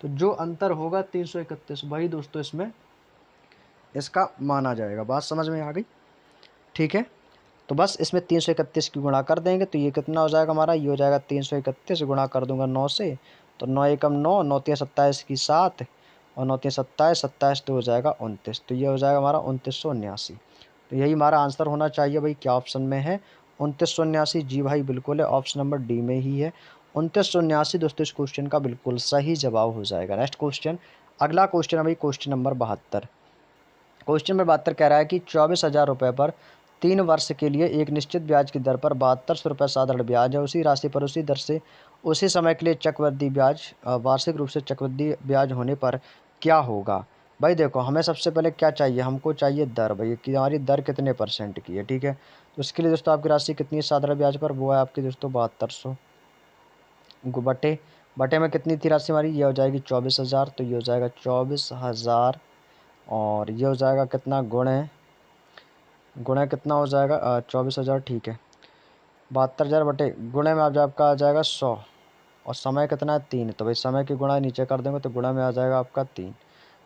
तो जो अंतर होगा 331 वही दोस्तों इसमें इसका माना जाएगा। बात समझ में आ गई? ठीक है। तो बस इसमें 331 की गुणा कर देंगे तो ये कितना हो जाएगा हमारा, ये हो जाएगा 331 गुणा कर दूंगा 9 से। तो 9 एकम 9, 9 तिया 27 की 7, और 9 तिया 27, 27 तो हो जाएगा 29। तो ये हो जाएगा हमारा 2979। तो यही हमारा आंसर होना चाहिए भाई। क्या ऑप्शन में है? 2979। जी भाई बिल्कुल है, ऑप्शन नंबर डी में ही है 2979 दोस्तों। इस क्वेश्चन का बिल्कुल सही जवाब हो जाएगा। नेक्स्ट क्वेश्चन, अगला क्वेश्चन है भाई क्वेश्चन नंबर 72। क्वेश्चन नंबर 72 कह रहा है कि 24,000 रुपये पर 3 वर्ष के लिए एक निश्चित ब्याज की दर पर 7200 रुपये साधारण ब्याज है। उसी राशि पर उसी दर से उसी समय के लिए चक्रवृद्धि ब्याज वार्षिक रूप से चक्रवृद्धि ब्याज होने पर क्या होगा? भाई देखो, हमें सबसे पहले क्या चाहिए, हमको चाहिए दर भाई कि हमारी दर कितने परसेंट की है। ठीक है, तो इसके लिए दोस्तों आपकी राशि कितनी है साधारण ब्याज पर, वो है आपकी दोस्तों 7200 बटे बटे में कितनी थी राशि हमारी, ये हो जाएगी 24,000। तो ये हो जाएगा 24,000, और ये हो जाएगा कितना, गुणे गुणे कितना हो जाएगा 24,000। ठीक है, 72,000 बटे गुणे में आप आपका आ जाएगा 100, और समय कितना है 3। तो भाई समय की गुणा नीचे कर देंगे तो गुणा में आ जाएगा आपका 3।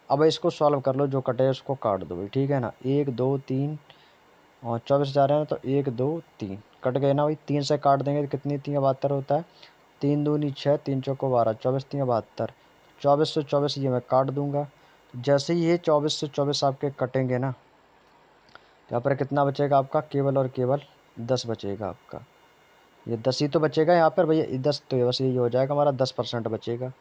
अब भाई इसको सॉल्व कर लो, जो कटे उसको काट दो भाई। ठीक है ना, 1 2 3, और 24,000 है ना, तो 1 2 3 कट गए ना भाई। 3 से काट देंगे तो कितनी 3 72 होता है, 3 दूनी 6, 3 चौको 12, 24 3 72। 24 से 24 ये मैं काट दूंगा। जैसे ही ये 24 से 24 आपके कटेंगे ना, यहाँ पर कितना बचेगा आपका, केवल और केवल 10 बचेगा आपका। ये 10 ही तो बचेगा यहाँ पर भैया, 10 तो ये बस यही हो जाएगा हमारा, 10% बचेगा।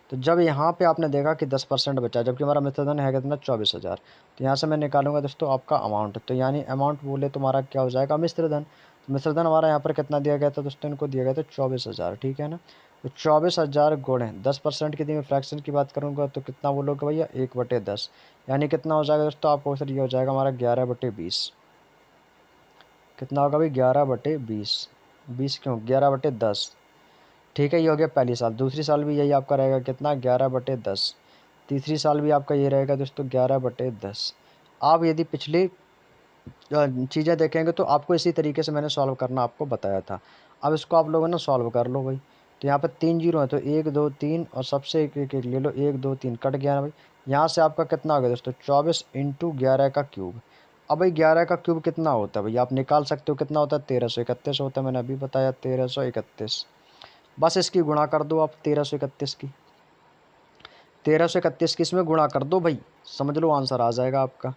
तो जब यहाँ पे आपने देखा कि 10% बचा, जबकि हमारा मित्रधन है कितना 24,000, तो यहाँ से मैं निकालूंगा दोस्तों आपका अमाउंट। तो यानी अमाउंट बोले तो हमारा क्या हो जाएगा, मिश्रधन। तो मिश्रधन हमारा यहाँ पर कितना दिया गया था दोस्तों, इनको दिया गया था 24,000। ठीक है ना, तो 24,000 गुणे 10% की, मैं फ्रैक्शन की बात करूँगा तो कितना बोलोगे भैया, 1/10। यानी कितना हो जाएगा दोस्तों आपको सर, ये हो जाएगा हमारा 11/20। कितना होगा भाई, 11/20। 20 क्यों, 11/10। ठीक है, ये हो गया पहली साल। दूसरी साल भी यही आपका रहेगा कितना, 11/10। तीसरी साल भी आपका ये रहेगा दोस्तों 11/10। आप यदि पिछली चीज़ें देखेंगे तो आपको इसी तरीके से मैंने सॉल्व करना आपको बताया था। अब इसको आप लोगों ने सॉल्व कर लो भाई। तो यहाँ पे 3 जीरो है, तो 1 2 3, और सबसे एक एक एक ले लो, 1 2 3 कट गया ना भाई। यहाँ से आपका कितना हो गया दोस्तों, 24 इंटू 11 का क्यूब। अब भाई 11 का क्यूब कितना होता है भाई, आप निकाल सकते हो कितना होता है, 1331 होता है। मैंने अभी बताया 1331। बस इसकी गुणा कर दो आप, 1331 की, 1331 की इसमें गुणा कर दो भाई, समझ लो आंसर आ जाएगा आपका।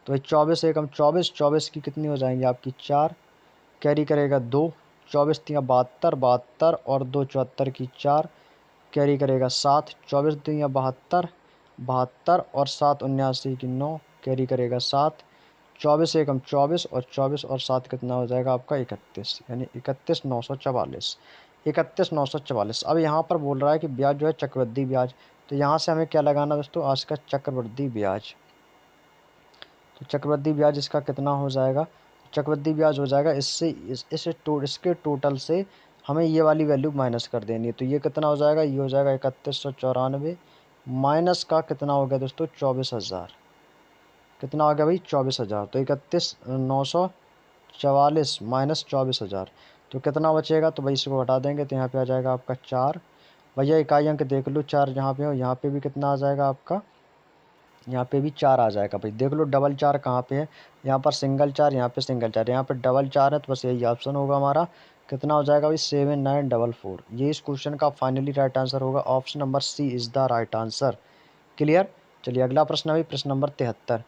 तो भाई 24 एकम 24, 24 की कितनी हो जाएंगी आपकी 4, कैरी करेगा 2, 24 तिया 72, 72 और 2 74 की 4, कैरी करेगा 7, 24 तिया 72, 72 और 7 79 की 9, कैरी करेगा 7, 24 एकम 24, और 24 और 7 कितना हो जाएगा आपका 31, यानी 31,944। 31,944। अब यहाँ पर बोल रहा है कि ब्याज जो है चक्रवृद्धि ब्याज। तो यहाँ से हमें क्या लगाना दोस्तों, आज का चक्रवृद्धि ब्याज। तो चक्रवृद्धि ब्याज इसका कितना हो जाएगा, चक्रवृद्धि ब्याज हो जाएगा इससे इसके टोटल से हमें ये वाली वैल्यू माइनस कर देनी है। तो ये कितना हो जाएगा, ये हो जाएगा 3194, माइनस का कितना हो गया दोस्तों 24,000। कितना हो गया भाई 24,000। तो 31,944 माइनस 24,000, तो कितना बचेगा, तो भाई इसको हटा देंगे तो यहाँ पे आ जाएगा आपका 4। भैया इकाई अंक देख लो, 4 जहाँ पे हो यहाँ पे भी कितना आ जाएगा आपका, यहाँ पे भी 4 आ जाएगा भाई। देख लो डबल 4 कहाँ पे है, यहाँ पर सिंगल 4, यहाँ पे सिंगल 4, यहाँ पे डबल 4 है। तो बस यही ऑप्शन होगा हमारा। कितना हो जाएगा भाई 7944। ये इस क्वेश्चन का फाइनली राइट आंसर होगा। Option number C is the right answer. Clear. चलिए अगला प्रश्न है भाई प्रश्न नंबर 73।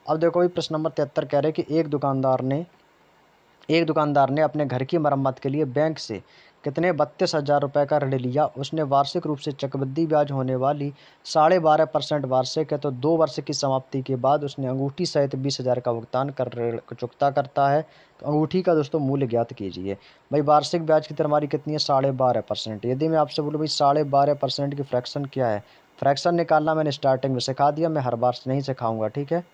अब देखो भाई प्रश्न नंबर 73 कह रहे हैं कि एक दुकानदार ने अपने घर की मरम्मत के लिए बैंक से कितने 32,000 रुपये का ऋण लिया। उसने वार्षिक रूप से चक्रवृद्धि ब्याज होने वाली 12.5% वार्षिक है, तो 2 वर्ष की समाप्ति के बाद उसने अंगूठी सहित 20,000 का भुगतान कर ऋण चुकता करता है। तो अंगूठी का दोस्तों मूल्य ज्ञात कीजिए। भाई वार्षिक ब्याज की दर हमारी कितनी है, 12.5%। यदि मैं आपसे बोलूँ भाई 12.5% की फ्रैक्शन क्या है, फ्रैक्शन निकालना मैंने स्टार्टिंग में सिखा दिया, मैं हर बार नहीं सिखाऊंगा। ठीक है,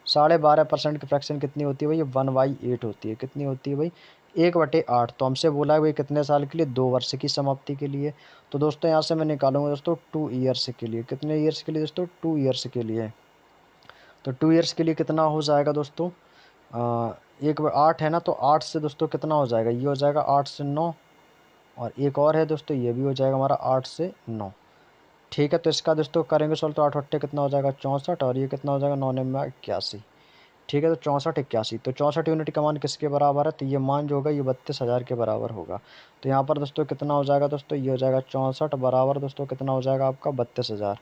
12.5% की फ्रैक्शन कितनी होती है भाई, 1/8 होती है। कितनी होती है भाई, 1/8। तो हमसे बोला है भाई कितने साल के लिए, 2 वर्ष की समाप्ति के लिए। तो दोस्तों यहाँ से मैं निकालूंगा दोस्तों 2 ईयर्स के लिए। कितने ईयर्स के लिए दोस्तों, 2 ईयर्स के लिए। तो 2 ईयर्स के लिए कितना हो जाएगा दोस्तों, 8 है ना, तो 8 से दोस्तों कितना हो जाएगा, ये हो जाएगा 8 से 9, और एक और है दोस्तों, ये भी हो जाएगा हमारा 8 से 9। ठीक है, तो इसका दोस्तों करेंगे सॉल्व, तो 8 अट्ठे कितना हो जाएगा 64, और ये कितना हो जाएगा 9 में 81। ठीक है, तो 64 81, तो 64 यूनिट का मान किसके बराबर है, तो ये मान जो होगा ये 32,000 के बराबर होगा। तो यहाँ पर दोस्तों कितना हो जाएगा दोस्तों, ये हो जाएगा 64 बराबर दोस्तों कितना हो जाएगा आपका 32,000।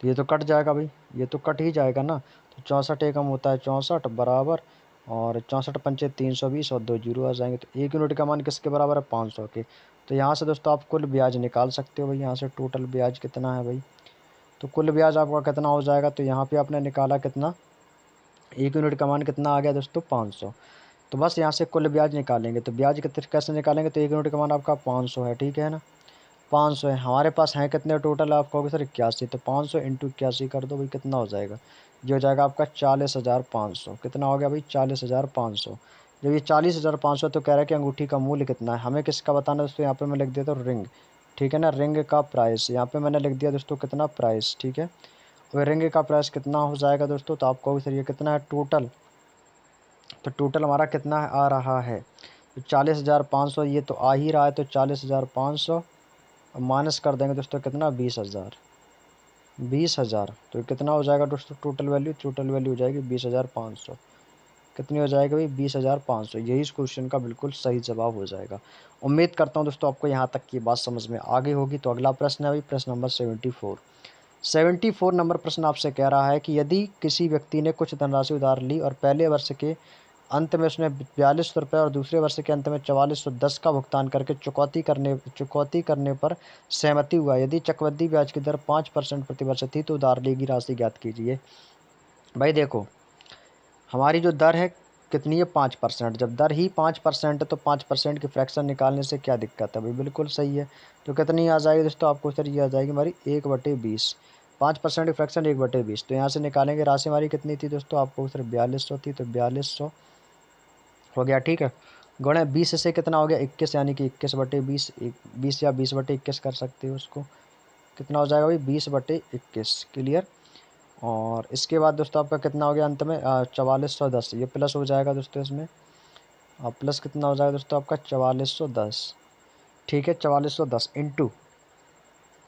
तो ये तो कट जाएगा भाई, ये तो कट ही जाएगा ना। तो 64 एकम होता है 64 बराबर, और 64 पंचे 320 और 2 जीरो आ जाएंगे। तो 1 यूनिट का मान किसके बराबर है, 500 के। तो यहाँ से दोस्तों आप कुल ब्याज निकाल सकते हो भाई, यहाँ से टोटल ब्याज कितना है भाई। तो कुल ब्याज आपका कितना हो जाएगा, तो यहाँ पे आपने निकाला कितना, 1 यूनिट का मान कितना आ गया दोस्तों 500। तो बस यहाँ से कुल ब्याज निकालेंगे। तो ब्याज कितने कैसे निकालेंगे, तो 1 यूनिट का मान आपका 500 है, ठीक है ना। 500 है, हमारे पास हैं कितने टोटल, आप कहोगे सर 81। तो 500 इंटू 81 कर दो भाई, कितना हो जाएगा, ये हो जाएगा आपका 40,500। कितना हो गया भाई, 40,500। जब ये 40,500 तो कह रहा है कि अंगूठी का मूल्य कितना है, हमें किसका बताना है दोस्तों, यहाँ पे मैं लिख देता हूँ रिंग। ठीक है ना, रिंग का प्राइस यहाँ पे मैंने लिख दिया दोस्तों कितना प्राइस। ठीक है, अब रिंग का प्राइस कितना हो जाएगा दोस्तों, तो आप कहोगे सर ये कितना है टोटल, तो टोटल हमारा कितना आ रहा है, तो 40,500 ये तो आ ही रहा है। तो 40,500 माइनस कर देंगे दोस्तों कितना, 20,000। 20,000 तो कितना हो जाएगा दोस्तों टोटल वैल्यू, टोटल वैल्यू हो जाएगी 20,500। कितनी हो जाएगी भाई, 20,500। यही इस क्वेश्चन का बिल्कुल सही जवाब हो जाएगा। उम्मीद करता हूँ दोस्तों आपको यहाँ तक की बात समझ में आ गई होगी। तो अगला प्रश्न है भाई प्रश्न नंबर 74। 74 नंबर प्रश्न आपसे कह रहा है कि यदि किसी व्यक्ति ने कुछ धनराशि उधार ली और पहले वर्ष के अंत में उसने 4200 रुपये और दूसरे वर्ष के अंत में 4410 का भुगतान करके चुकौती करने पर सहमति हुआ, यदि चक्रवृद्धि ब्याज की दर 5% प्रतिवर्ष थी तो उधार ली गई राशि ज्ञात कीजिए। भाई देखो, हमारी जो दर है कितनी है, 5%। जब दर ही 5% है तो 5% की फ्रैक्शन निकालने से क्या दिक्कत है भाई, बिल्कुल सही है। तो कितनी आ जाएगी दोस्तों आपको, सर ये आ जाएगी हमारी 1/20। 5% की फ्रैक्शन 1/20, तो यहाँ से निकालेंगे राशि हमारी कितनी थी दोस्तों, आपको सर 4200 थी, तो 4200 हो गया। ठीक है, गुणे 20 से कितना हो गया 21, यानी कि 21/20, 20 या 20/21 कर सकते हो उसको। कितना हो जाएगा भाई 20/21, क्लियर। और इसके बाद दोस्तों आपका कितना हो गया अंत में 4410, ये प्लस हो जाएगा दोस्तों इसमें। प्लस कितना हो जाएगा दोस्तों आपका 4410। ठीक है, 4410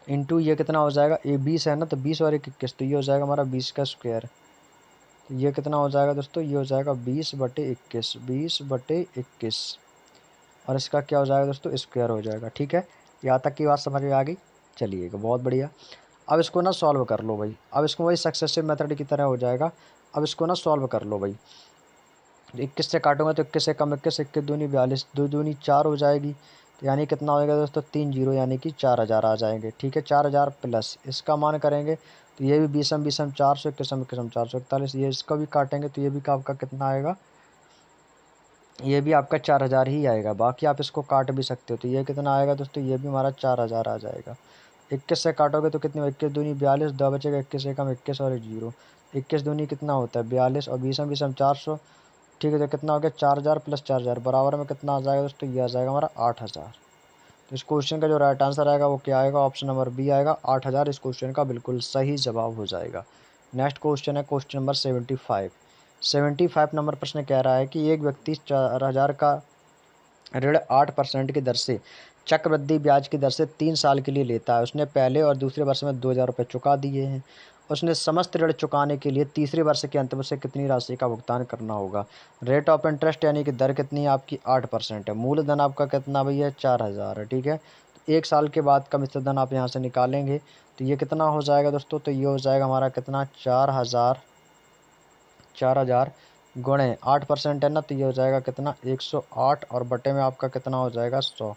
इंटू ये कितना हो जाएगा, ये 20 है ना, तो 20 और 21, तो ये हो जाएगा हमारा 20 का स्क्वायर। तो ये कितना हो जाएगा दोस्तों, ये हो जाएगा 20/21, 20/21। और इसका क्या हो जाएगा दोस्तों, स्क्वायर हो जाएगा। ठीक है, यहाँ तक की बात समझ में आ गई। चलिएगा, बहुत बढ़िया। अब इसको ना सॉल्व कर लो भाई, अब इसको वही सक्सेसिव मेथड की तरह हो जाएगा। अब इसको ना सॉल्व कर लो भाई। 21 से काटूंगा तो 21 से कम 21, 21 दूनी 42, 2 दूनी 4 हो जाएगी। तो यानी कितना हो जाएगा दोस्तों, 3 जीरो, यानी कि 4,000 आ जाएंगे। ठीक है, 4,000 प्लस इसका मान करेंगे तो ये भी बीसम बीसम 400, इक्कीसम इक्कीसम 441, ये इसका भी काटेंगे तो ये भी आपका कितना आएगा, ये भी आपका 4,000 ही आएगा। बाकी आप इसको काट भी सकते हो, तो ये कितना आएगा दोस्तों, ये भी हमारा 4,000 आ जाएगा। 21 से काटोगे तो कितनी, 21 दूनी 42, 2 बचेगा 21 एकम 21 और 1 जीरो। 21 दूनी कितना होता है 42, और बीसम बीसम 400। ठीक है, तो कितना हो गया 4,000 प्लस 4,000 बराबर में कितना आ जाएगा दोस्तों, ये आ जाएगा हमारा 8,000। तो इस क्वेश्चन का जो राइट आंसर आएगा वो क्या आएगा, ऑप्शन नंबर बी आएगा, 8,000 इस क्वेश्चन का बिल्कुल सही जवाब हो जाएगा। नेक्स्ट क्वेश्चन है क्वेश्चन नंबर 75। 75 नंबर प्रश्न कह रहा है कि एक व्यक्ति 4,000 का ऋण 8% की दर से चक्रवृद्धि ब्याज की दर से 3 साल के लिए लेता है। उसने पहले और दूसरे वर्ष में 2,000 रुपये चुका दिए हैं। उसने समस्त ऋण चुकाने के लिए तीसरे वर्ष के अंत में से कितनी राशि का भुगतान करना होगा। रेट ऑफ इंटरेस्ट यानी कि दर कितनी है आपकी, 8% है। मूलधन आपका कितना भैया, 4,000 है। ठीक है, तो 1 साल के बाद का मिश्र धन आप यहाँ से निकालेंगे तो ये कितना हो जाएगा दोस्तों, तो ये हो जाएगा हमारा कितना, 4,000। 4,000 गुणे 8% है ना, तो ये हो जाएगा कितना, 108, और बटे में आपका कितना हो जाएगा 100।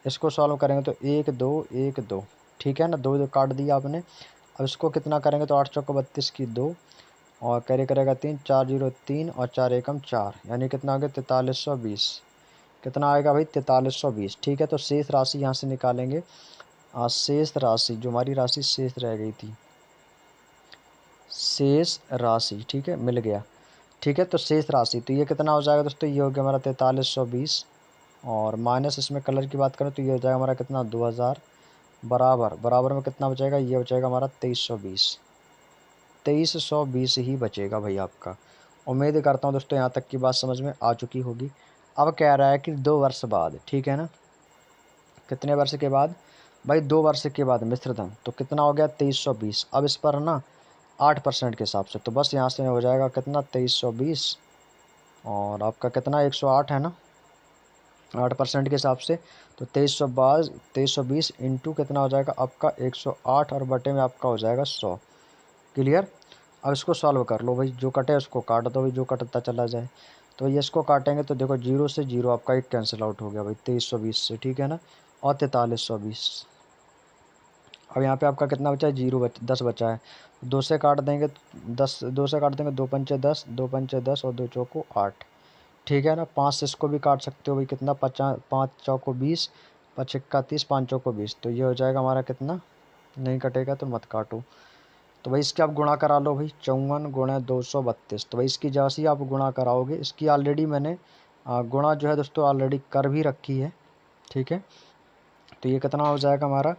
इसको सॉल्व करेंगे तो 1 2 1 2। ठीक है ना, दो दो काट दिया आपने। अब इसको कितना करेंगे तो 8 चौको 32 की 2, और कैरी करेगा 3, 4 जीरो 3 और 4 एकम 4, यानी कितना आ गया 4320। कितना आएगा भाई 4320। ठीक है, तो शेष राशि यहाँ से निकालेंगे। शेष राशि जो हमारी राशि शेष रह गई थी, शेष राशि, ठीक है, मिल गया। ठीक है। तो शेष राशि तो ये कितना हो जाएगा दोस्तों, ये हो गया हमारा 4320 और माइनस इसमें कलर की बात करें तो ये हो जाएगा हमारा कितना 2000 बराबर बराबर में कितना बचेगा, ये बचेगा हमारा 2320। 2320 ही बचेगा भाई आपका। उम्मीद करता हूँ दोस्तों यहाँ तक की बात समझ में आ चुकी होगी। अब कह रहा है कि 2 वर्ष बाद, ठीक है ना, कितने वर्ष के बाद भाई, 2 वर्ष के बाद मिश्र धन तो कितना हो गया 2320। अब इस पर ना 8% के हिसाब से तो बस यहाँ से हो जाएगा कितना 2320 और आपका कितना 108 है ना, 8% के हिसाब से। तो 2320 इंटू कितना हो जाएगा आपका 108 और बटे में आपका हो जाएगा 100। क्लियर। अब इसको सॉल्व कर लो भाई, जो कटे उसको काट दो भाई, जो कटता चला जाए। तो ये इसको काटेंगे तो देखो 0 से 0 आपका एक कैंसिल आउट हो गया भाई 2320 से, ठीक है ना, और 4320। अब यहाँ पे आपका कितना बचा है, 10 बचा है। 2 से काट देंगे 10, 2 से काट देंगे 2 पंचे 10, 2 पंचे 10 और 2 चौको 8, ठीक है ना। 5 से इसको भी काट सकते हो भाई, कितना 5 चौको 20, 5 इक्का 30, 5 चौको 20। तो ये हो जाएगा हमारा कितना, नहीं कटेगा तो मत काटो। तो भाई इसके आप गुणा करा लो भाई, 54 गुणे 232। तो भाई इसकी जैसे ही आप गुणा कराओगे, इसकी ऑलरेडी मैंने गुणा जो है दोस्तों ऑलरेडी कर भी रखी है, ठीक है। तो ये कितना हो जाएगा हमारा,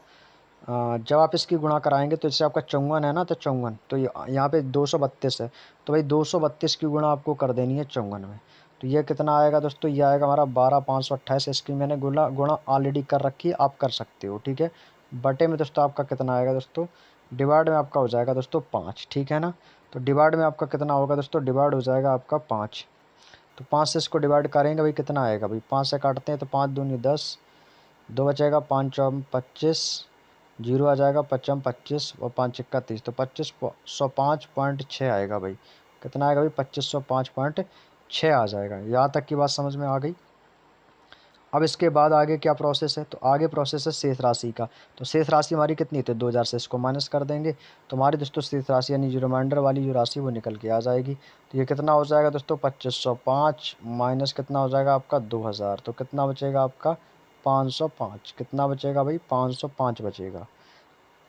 जब आप इसकी गुणा कराएंगे तो इससे आपका 54 है ना, तो 54 तो यहाँ पे 232 है। तो भाई 232 की गुणा आपको कर देनी है 54 में। तो ये कितना आएगा दोस्तों, ये आएगा हमारा 12528। इसकी मैंने गुणा गुणा ऑलरेडी कर रखी है, आप कर सकते हो, ठीक है। बटे में दोस्तों आपका कितना आएगा दोस्तों, डिवाइड में आपका हो जाएगा दोस्तों 5, ठीक है ना। तो डिवाइड में आपका कितना होगा दोस्तों, डिवाइड हो जाएगा आपका 5। तो 5 से इसको डिवाइड करेंगे भाई, कितना आएगा भाई, 5 से काटते हैं तो 5 दूनी 10, 2 बचेगा, 5 चौम 25, 0 आ जाएगा, 5 25 और 5 इक्का 30। तो 2505.6 आएगा भाई, कितना आएगा भाई 2505.6 आ जाएगा। यहाँ तक की बात समझ में आ गई। अब इसके बाद आगे क्या प्रोसेस है, तो आगे प्रोसेस है शेष राशि का। तो शेष राशि हमारी कितनी थी 2000 से इसको माइनस कर देंगे तो हमारी दोस्तों शेष राशि यानी जो रिमाइंडर वाली जो राशि वो निकल के आ जाएगी। तो ये कितना हो जाएगा दोस्तों 2505 माइनस कितना हो जाएगा आपका 2000, तो कितना बचेगा आपका 505। कितना बचेगा भाई 505 बचेगा।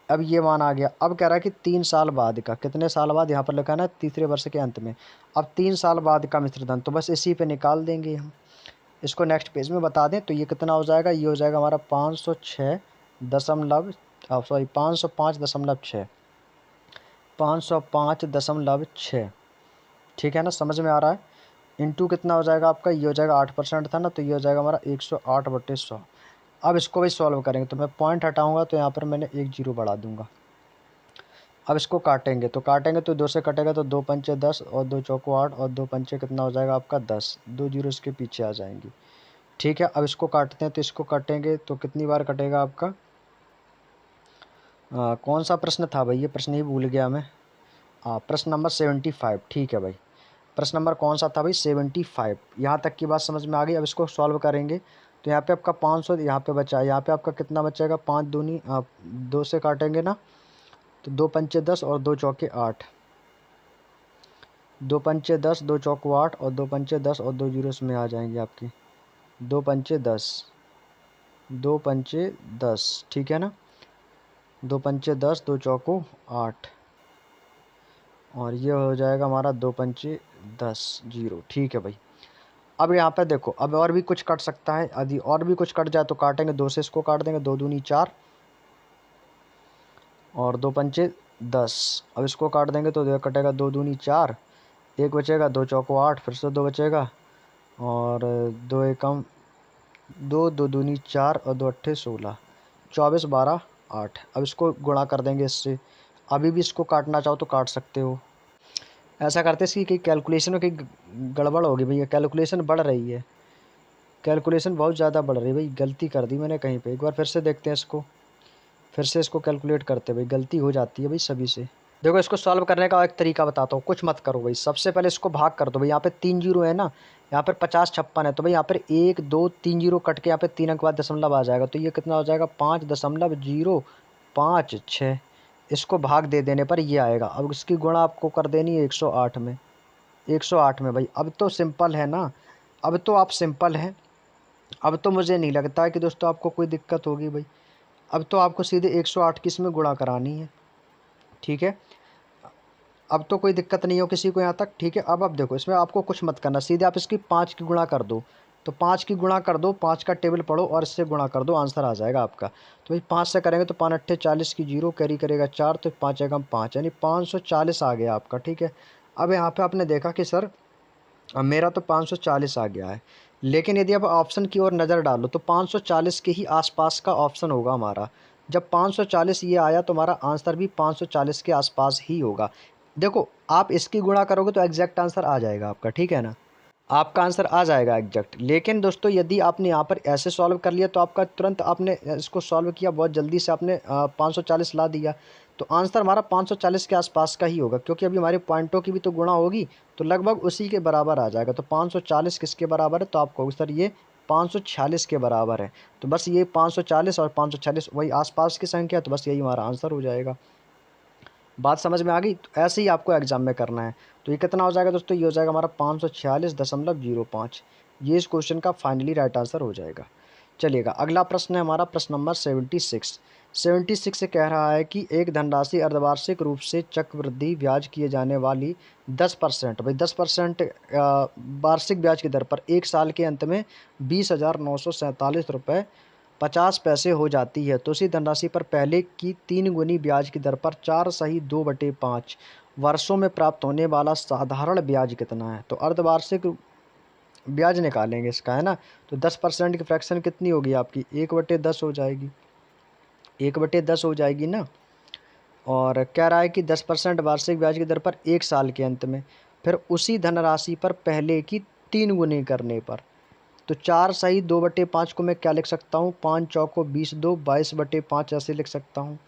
अब ये मान आ गया। अब कह रहा है कि 3 साल बाद का, कितने साल बाद, यहाँ पर लिखा है ना तीसरे वर्ष के अंत में। अब 3 साल बाद का मिश्र धन तो बस इसी पे निकाल देंगे हम। इसको नेक्स्ट पेज में बता दें तो ये कितना हो जाएगा, ये हो जाएगा हमारा 505.6, 505.6, ठीक है ना, समझ में आ रहा है। इंटू कितना हो जाएगा आपका, ये हो जाएगा 8% था ना, तो ये हो जाएगा हमारा 108/100। अब इसको भी सॉल्व करेंगे तो मैं पॉइंट हटाऊंगा तो यहाँ पर मैंने एक जीरो बढ़ा दूंगा। अब इसको काटेंगे तो 2 से कटेगा तो 2 पंचे 10 और 2 चौको 8 और 2 पंचे कितना हो जाएगा आपका 10, 2 जीरो इसके पीछे आ जाएंगी, ठीक है। अब इसको काटते हैं तो इसको काटेंगे तो कितनी बार कटेगा आपका, कौन सा प्रश्न था भाई, ये प्रश्न ही भूल गया मैं। प्रश्न नंबर 75, ठीक है भाई। प्रश्न नंबर कौन सा था भाई 75। यहाँ तक की बात समझ में आ गई। अब इसको सॉल्व करेंगे तो यहाँ पे आपका 500 यहाँ पे बचा है, यहाँ पे आपका कितना बचेगा, 5 दूनी 2 से काटेंगे ना तो 2 पंचे 10 और 2 चौके 8, 2 पंचे 10, 2 चौको 8 और 2 पंचे 10 और 2 जीरो इसमें आ जाएंगे आपकी, 2 पंचे 10, 2 पंचे 10, ठीक है ना, 2 पंचे 10, 2 चौको 8 और ये हो जाएगा हमारा 2 पंचे 10 जीरो, ठीक है भाई। अब यहाँ पे देखो, अब और भी कुछ कट सकता है, यदि और भी कुछ कट जाए तो काटेंगे, 2 से इसको काट देंगे, 2 दूनी 4 और 2 पंचे 10। अब इसको काट देंगे तो कटेगा 2 दूनी 4, एक बचेगा, 2 चौको 8, फिर से 2 बचेगा और 2 एकम 2, 2 दूनी 4 और 2 अट्ठे 16, 24 12 8। अब इसको गुणा कर देंगे इससे। अभी भी इसको काटना चाहो तो काट सकते हो। ऐसा करते इसकी कहीं कैलकुलेशन में कहीं गड़बड़ होगी भैया, कैलकुलेशन बढ़ रही है, कैलकुलेशन बहुत ज़्यादा बढ़ रही है भाई, गलती कर दी मैंने कहीं पे। एक बार फिर से देखते हैं इसको, फिर से इसको कैलकुलेट करते भाई, गलती हो जाती है भाई सभी से। देखो इसको सॉल्व करने का एक तरीका बताता हूँ, कुछ मत करो भाई। सबसे पहले इसको भाग कर दो भाई, यहाँ पे 3 जीरो है ना, यहाँ पर 50 56 है, तो भाई यहाँ पर 1 2 3 जीरो कट के यहाँ पे 3 अंक बाद दशमलव आ जाएगा। तो ये कितना हो जाएगा 5.056। इसको भाग दे देने पर ये आएगा। अब इसकी गुणा आपको कर देनी है 108 में, 108 में भाई। अब तो सिंपल है ना, अब तो आप सिंपल हैं। अब तो मुझे नहीं लगता है कि दोस्तों आपको कोई दिक्कत होगी भाई। अब तो आपको सीधे 108 की इसमें गुणा करानी है, ठीक है। अब तो कोई दिक्कत नहीं हो किसी को यहाँ तक, ठीक है। अब देखो इसमें आपको कुछ मत करना, सीधे आप इसकी 5 की गुणा कर दो। तो 5 की गुणा कर दो, 5 का टेबल पढ़ो और इससे गुणा कर दो, आंसर आ जाएगा आपका। तो भाई 5 से करेंगे तो 5 अट्ठे 40 की जीरो, कैरी करेगा 4, तो 5 एकम 5 यानी 540 आ गया आपका, ठीक है। अब यहाँ पे आपने देखा कि सर अब मेरा तो 540 आ गया है, लेकिन यदि आप ऑप्शन की ओर नज़र डालो तो 540 के ही आसपास का ऑप्शन होगा हमारा। जब 540 ये आया तो हमारा आंसर भी 540 के आसपास ही होगा। देखो आप इसकी गुणा करोगे तो एग्जैक्ट आंसर आ जाएगा आपका, ठीक है ना, आपका आंसर आ जाएगा एग्जैक्ट। लेकिन दोस्तों यदि आपने यहाँ पर ऐसे सॉल्व कर लिया तो आपका तुरंत आपने इसको सॉल्व किया, बहुत जल्दी से आपने 540 ला दिया, तो आंसर हमारा 540 के आसपास का ही होगा, क्योंकि अभी हमारे पॉइंटों की भी तो गुणा होगी, तो लगभग उसी के बराबर आ जाएगा। तो 540 किसके बराबर है, तो आपको सर ये 546 के बराबर है। तो बस ये 540 और 546 वही आसपास की संख्या है, तो बस यही हमारा आंसर हो जाएगा। बात समझ में आ गई। तो ऐसे ही आपको एग्जाम में करना है। तो ये कितना हो जाएगा दोस्तों, ये हो जाएगा हमारा 546.05। ये इस क्वेश्चन का फाइनली राइट आंसर हो जाएगा। चलिएगा अगला प्रश्न है हमारा प्रश्न नंबर 76 से कह रहा है कि एक धनराशि अर्धवार्षिक रूप से चक्रवृद्धि ब्याज किए जाने वाली 10%, भाई 10% वार्षिक ब्याज की दर पर एक साल के अंत में 20,947 रुपये 50 पैसे हो जाती है, तो उसी धनराशि पर पहले की 3 गुनी ब्याज की दर पर 4 सही 2/5 वर्षों में प्राप्त होने वाला साधारण ब्याज कितना है। तो अर्धवार्षिक ब्याज निकालेंगे इसका, है ना। तो 10% की फ्रैक्शन कितनी होगी आपकी, 1/10 हो जाएगी, 1/10 हो जाएगी ना। और कह रहा है कि 10% वार्षिक ब्याज की दर पर एक साल के अंत में, फिर उसी धनराशि पर पहले की 3 गुनी करने पर। तो 4 सही 2/5 को मैं क्या लिख सकता हूँ, 5 चौको 20 दो 22/5 ऐसे लिख सकता हूँ,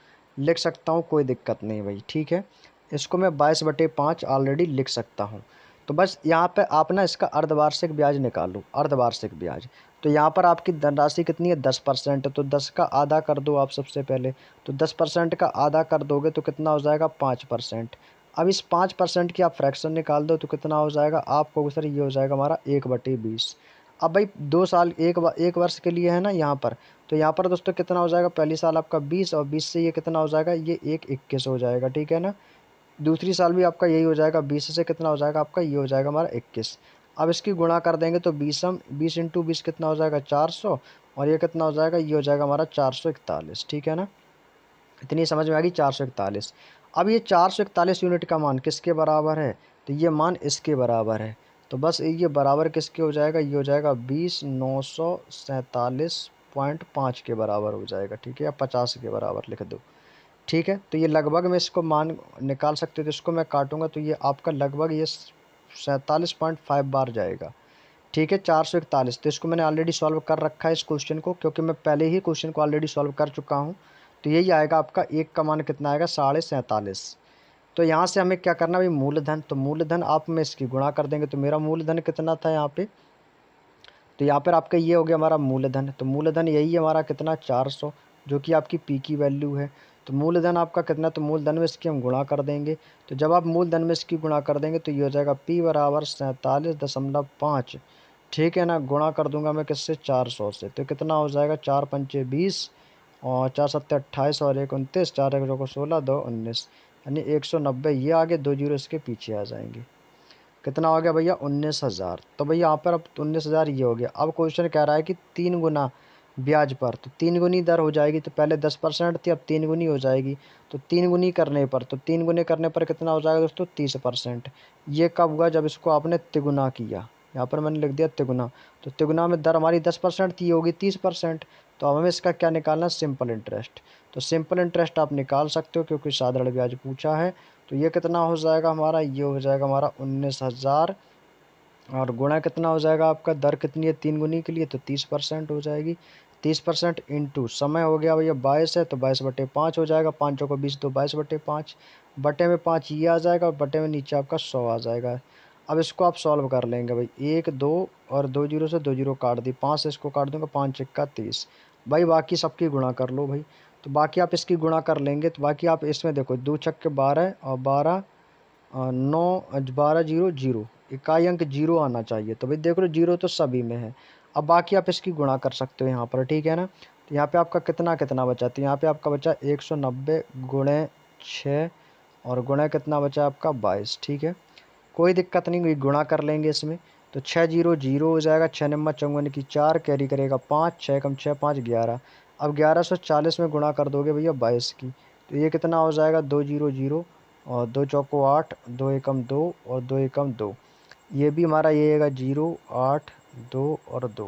कोई दिक्कत नहीं भाई, ठीक है। इसको मैं 22/5 ऑलरेडी लिख सकता हूँ। तो बस यहाँ पे आप ना इसका अर्धवार्षिक ब्याज निकालो, अर्धवार्षिक ब्याज। तो यहाँ पर आपकी धनराशि कितनी है, 10%, तो 10 का आधा कर दो आप सबसे पहले। तो 10% का आधा कर दोगे तो कितना हो जाएगा, 5%। अब इस 5% की आप फ्रैक्शन निकाल दो तो कितना हो जाएगा आपको, सर ये हो जाएगा हमारा 1/20। अब भाई 2 साल एक वर्ष के लिए है ना यहाँ पर, तो यहाँ पर दोस्तों कितना हो जाएगा, पहली साल आपका 20 और 20 से ये कितना हो जाएगा, ये 21 हो जाएगा, ठीक है ना। दूसरी साल भी आपका यही हो जाएगा, 20 से कितना हो जाएगा आपका, ये हो जाएगा हमारा 21। अब इसकी गुणा कर देंगे तो 20 इंटू 20 कितना हो जाएगा, 400, और ये कितना हो जाएगा, ये हो जाएगा हमारा 441, ठीक है ना। इतनी समझ में आ गई, 441। अब ये 441 यूनिट का मान किसके बराबर है, तो ये मान इसके बराबर है। तो बस ये बराबर किसके हो जाएगा, ये हो जाएगा 20,947.5 के बराबर हो जाएगा, ठीक है, या 50 के बराबर लिख दो, ठीक है। तो ये लगभग में इसको मान निकाल सकते हो, तो इसको मैं काटूंगा तो ये आपका लगभग ये 47.5 बार जाएगा, ठीक है, 441। तो इसको मैंने ऑलरेडी सॉल्व कर रखा है इस क्वेश्चन को, क्योंकि मैं पहले ही क्वेश्चन को ऑलरेडी सॉल्व कर चुका हूँ। तो यही आएगा आपका, एक का मान कितना आएगा, 47.5। तो यहाँ से हमें क्या करना भाई, मूलधन। तो मूलधन आप में इसकी गुणा कर देंगे, तो मेरा मूलधन कितना था यहाँ पे, तो यहाँ पर आपका ये हो गया हमारा मूलधन। तो मूलधन यही है हमारा कितना, 400, जो कि आपकी पी की वैल्यू है। तो मूलधन आपका कितना, तो मूलधन में इसकी हम गुणा कर देंगे। तो जब आप मूलधन में इसकी गुणा कर देंगे तो ये हो जाएगा P बराबर 47.5, ठीक है ना। गुणा कर दूंगा मैं किससे, 400 से, तो कितना हो जाएगा, 4×5 = 20 और 4×7 = 28 और 1 29, 4×1 = 16, 2 19, यानी 190। ये आगे 2 जीरो इसके पीछे आ जाएंगे। कितना हो गया भैया, 19,000। तो भैया यहाँ पर अब 19,000 ये हो गया। अब क्वेश्चन कह रहा है कि 3 गुना ब्याज पर, तो 3 गुनी दर हो जाएगी। तो पहले 10% थी, अब 3 गुनी हो जाएगी। तो 3 गुनी करने पर, तो 3 गुने करने पर कितना हो जाएगा दोस्तों, 30%। ये कब हुआ, जब इसको आपने तिगुना किया। यहाँ पर मैंने लिख दिया तिगुना। तो तिगुना में दर हमारी 10% थी, होगी 30%। तो अब हमें इसका क्या निकालना, सिंपल इंटरेस्ट। तो सिंपल इंटरेस्ट आप निकाल सकते हो, क्योंकि साधारण ब्याज पूछा है। तो ये कितना हो जाएगा हमारा, ये हो जाएगा हमारा 19,000, और गुणा कितना हो जाएगा आपका, दर कितनी है 3 गुनी के लिए, तो 30% हो जाएगी। 30% इंटू समय हो गया भैया 22 है, तो 22/5 हो जाएगा। 5 चौको 20 दो 22/5, बटे में 5 ये आ जाएगा, और बटे में नीचे आपका 100 आ जाएगा। अब इसको आप सॉल्व कर लेंगे भाई, 1 2 और 2 जीरो से 2 जीरो काट दी, 5 से इसको काट दूंगा, 5×1 = 30। भाई बाकी सबकी गुणा कर लो भाई। तो बाकी आप इसकी गुणा कर लेंगे, तो बाकी आप इसमें देखो 2×6 = 12 और 12 9 12 जीरो जीरो, इकाई अंक जीरो आना चाहिए। तो भाई देख लो जीरो तो सभी में है। अब बाकी आप इसकी गुणा कर सकते हो यहाँ पर, ठीक है ना। तो यहाँ पे आपका कितना कितना बचा, तो यहाँ पे आपका बचा 190 × 6, और गुणा कितना बचा आपका 22। ठीक है, कोई दिक्कत नहीं हुई, गुणा कर लेंगे इसमें। तो 6 जीरो जीरो हो जाएगा, 6 नंबर 54 की 4 कैरी करेगा 5, 6 कम 6 5 11। अब 1140 में गुणा कर दोगे भैया 22 की, तो ये कितना हो जाएगा 2 जीरो जीरो और 2 चौको 8, 2 एकम 2 और 2 एकम 2। ये भी हमारा ये आएगा 0 8 2 और 2।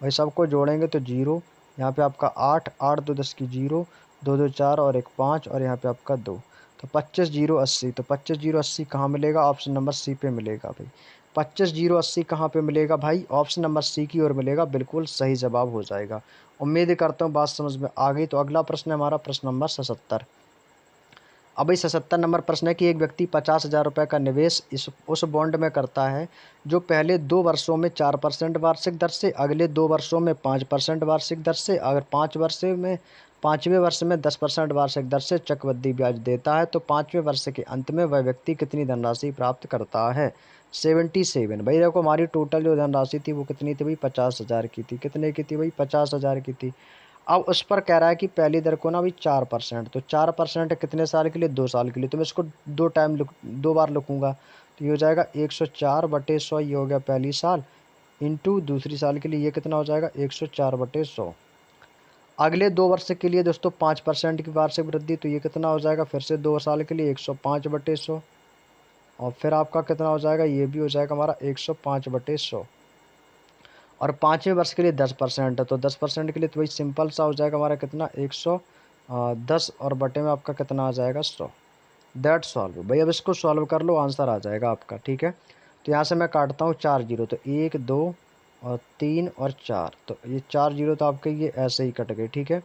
भाई सबको जोड़ेंगे तो 0, यहाँ पे आपका 8 8 2 10 की 0, 2 2 4 और 1 5 और यहाँ पे आपका 2। तो 25 जीरो 80। तो 25 जीरो 80 कहाँ मिलेगा? ऑप्शन नंबर सी पे मिलेगा भाई। 25 जीरो 80 कहाँ पे मिलेगा भाई? ऑप्शन नंबर सी की ओर मिलेगा, बिल्कुल सही जवाब हो जाएगा। उम्मीद करता हूँ बात समझ में आ गई। तो अगला प्रश्न है हमारा प्रश्न नंबर 77। अब इस 77 नंबर प्रश्न है कि एक व्यक्ति 50,000 रुपये का निवेश उस बॉन्ड में करता है जो पहले 2 वर्षों में 4% वार्षिक दर से, अगले 2 वर्षों में 5% वार्षिक दर से, अगर 5वें वर्ष में 10% वार्षिक दर से चक्रवृद्धि ब्याज देता है, तो 5वें वर्ष के अंत में वह व्यक्ति कितनी धनराशि प्राप्त करता है? 77। भाई देखो हमारी टोटल जो धनराशि थी वो कितनी थी भाई? 50,000 की थी। कितने की थी भाई? 50,000 की थी। अब उस पर कह रहा है कि पहली दर को ना भाई 4%, तो 4% कितने साल के लिए? 2 साल के लिए। तो मैं इसको 2 बार लिखूंगा, तो ये हो जाएगा 104/100। ये हो गया पहली साल, इंटू दूसरी साल के लिए ये कितना हो जाएगा? 104/100। अगले 2 वर्ष के लिए दोस्तों 5% की वार्षिक वृद्धि, तो ये कितना हो जाएगा? फिर से 2 साल के लिए 105/100। और फिर आपका कितना हो जाएगा? ये भी हो जाएगा हमारा 105/100। और 5वें वर्ष के लिए 10% है, तो 10% के लिए तो वही सिंपल सा हो जाएगा हमारा कितना? 110 और बटे में आपका कितना आ जाएगा? 100। दैट सॉल्व भाई। अब इसको सॉल्व कर लो, आंसर आ जाएगा आपका। ठीक है, तो यहाँ से मैं काटता हूँ 4 जीरो, तो 1 2 और 3 और 4, तो ये 4 जीरो तो आपके ये ऐसे ही कट गए। ठीक है,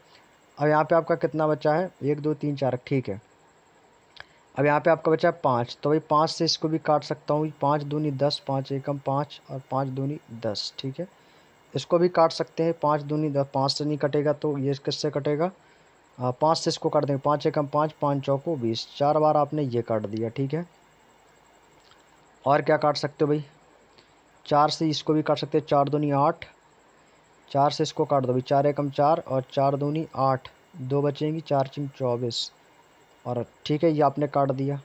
अब यहाँ पे आपका कितना बचा है? 1 2 3 4। ठीक है, अब यहाँ पे आपका बचा है 5, तो भाई 5 से इसको भी काट सकता हूँ। 5 दूनी 10, 5 एकम 5 और 5 दूनी 10। ठीक है, इसको भी काट सकते हैं। 5 दूनी 10, 5 से नहीं कटेगा तो ये किससे कटेगा? 5 से इसको काट देंगे। 5 एकम 5, 5 चौको 20। 4 बार आपने ये काट दिया। ठीक है, और क्या काट सकते हो भाई? 4 से इसको भी काट सकते हैं। 4 दूनी 8, 4 से इसको काट दो भाई। 4 एकम 4 और 4 दूनी 8, 2 बचेंगी, 4 चिंग 24। और ठीक है, ये आपने काट दिया।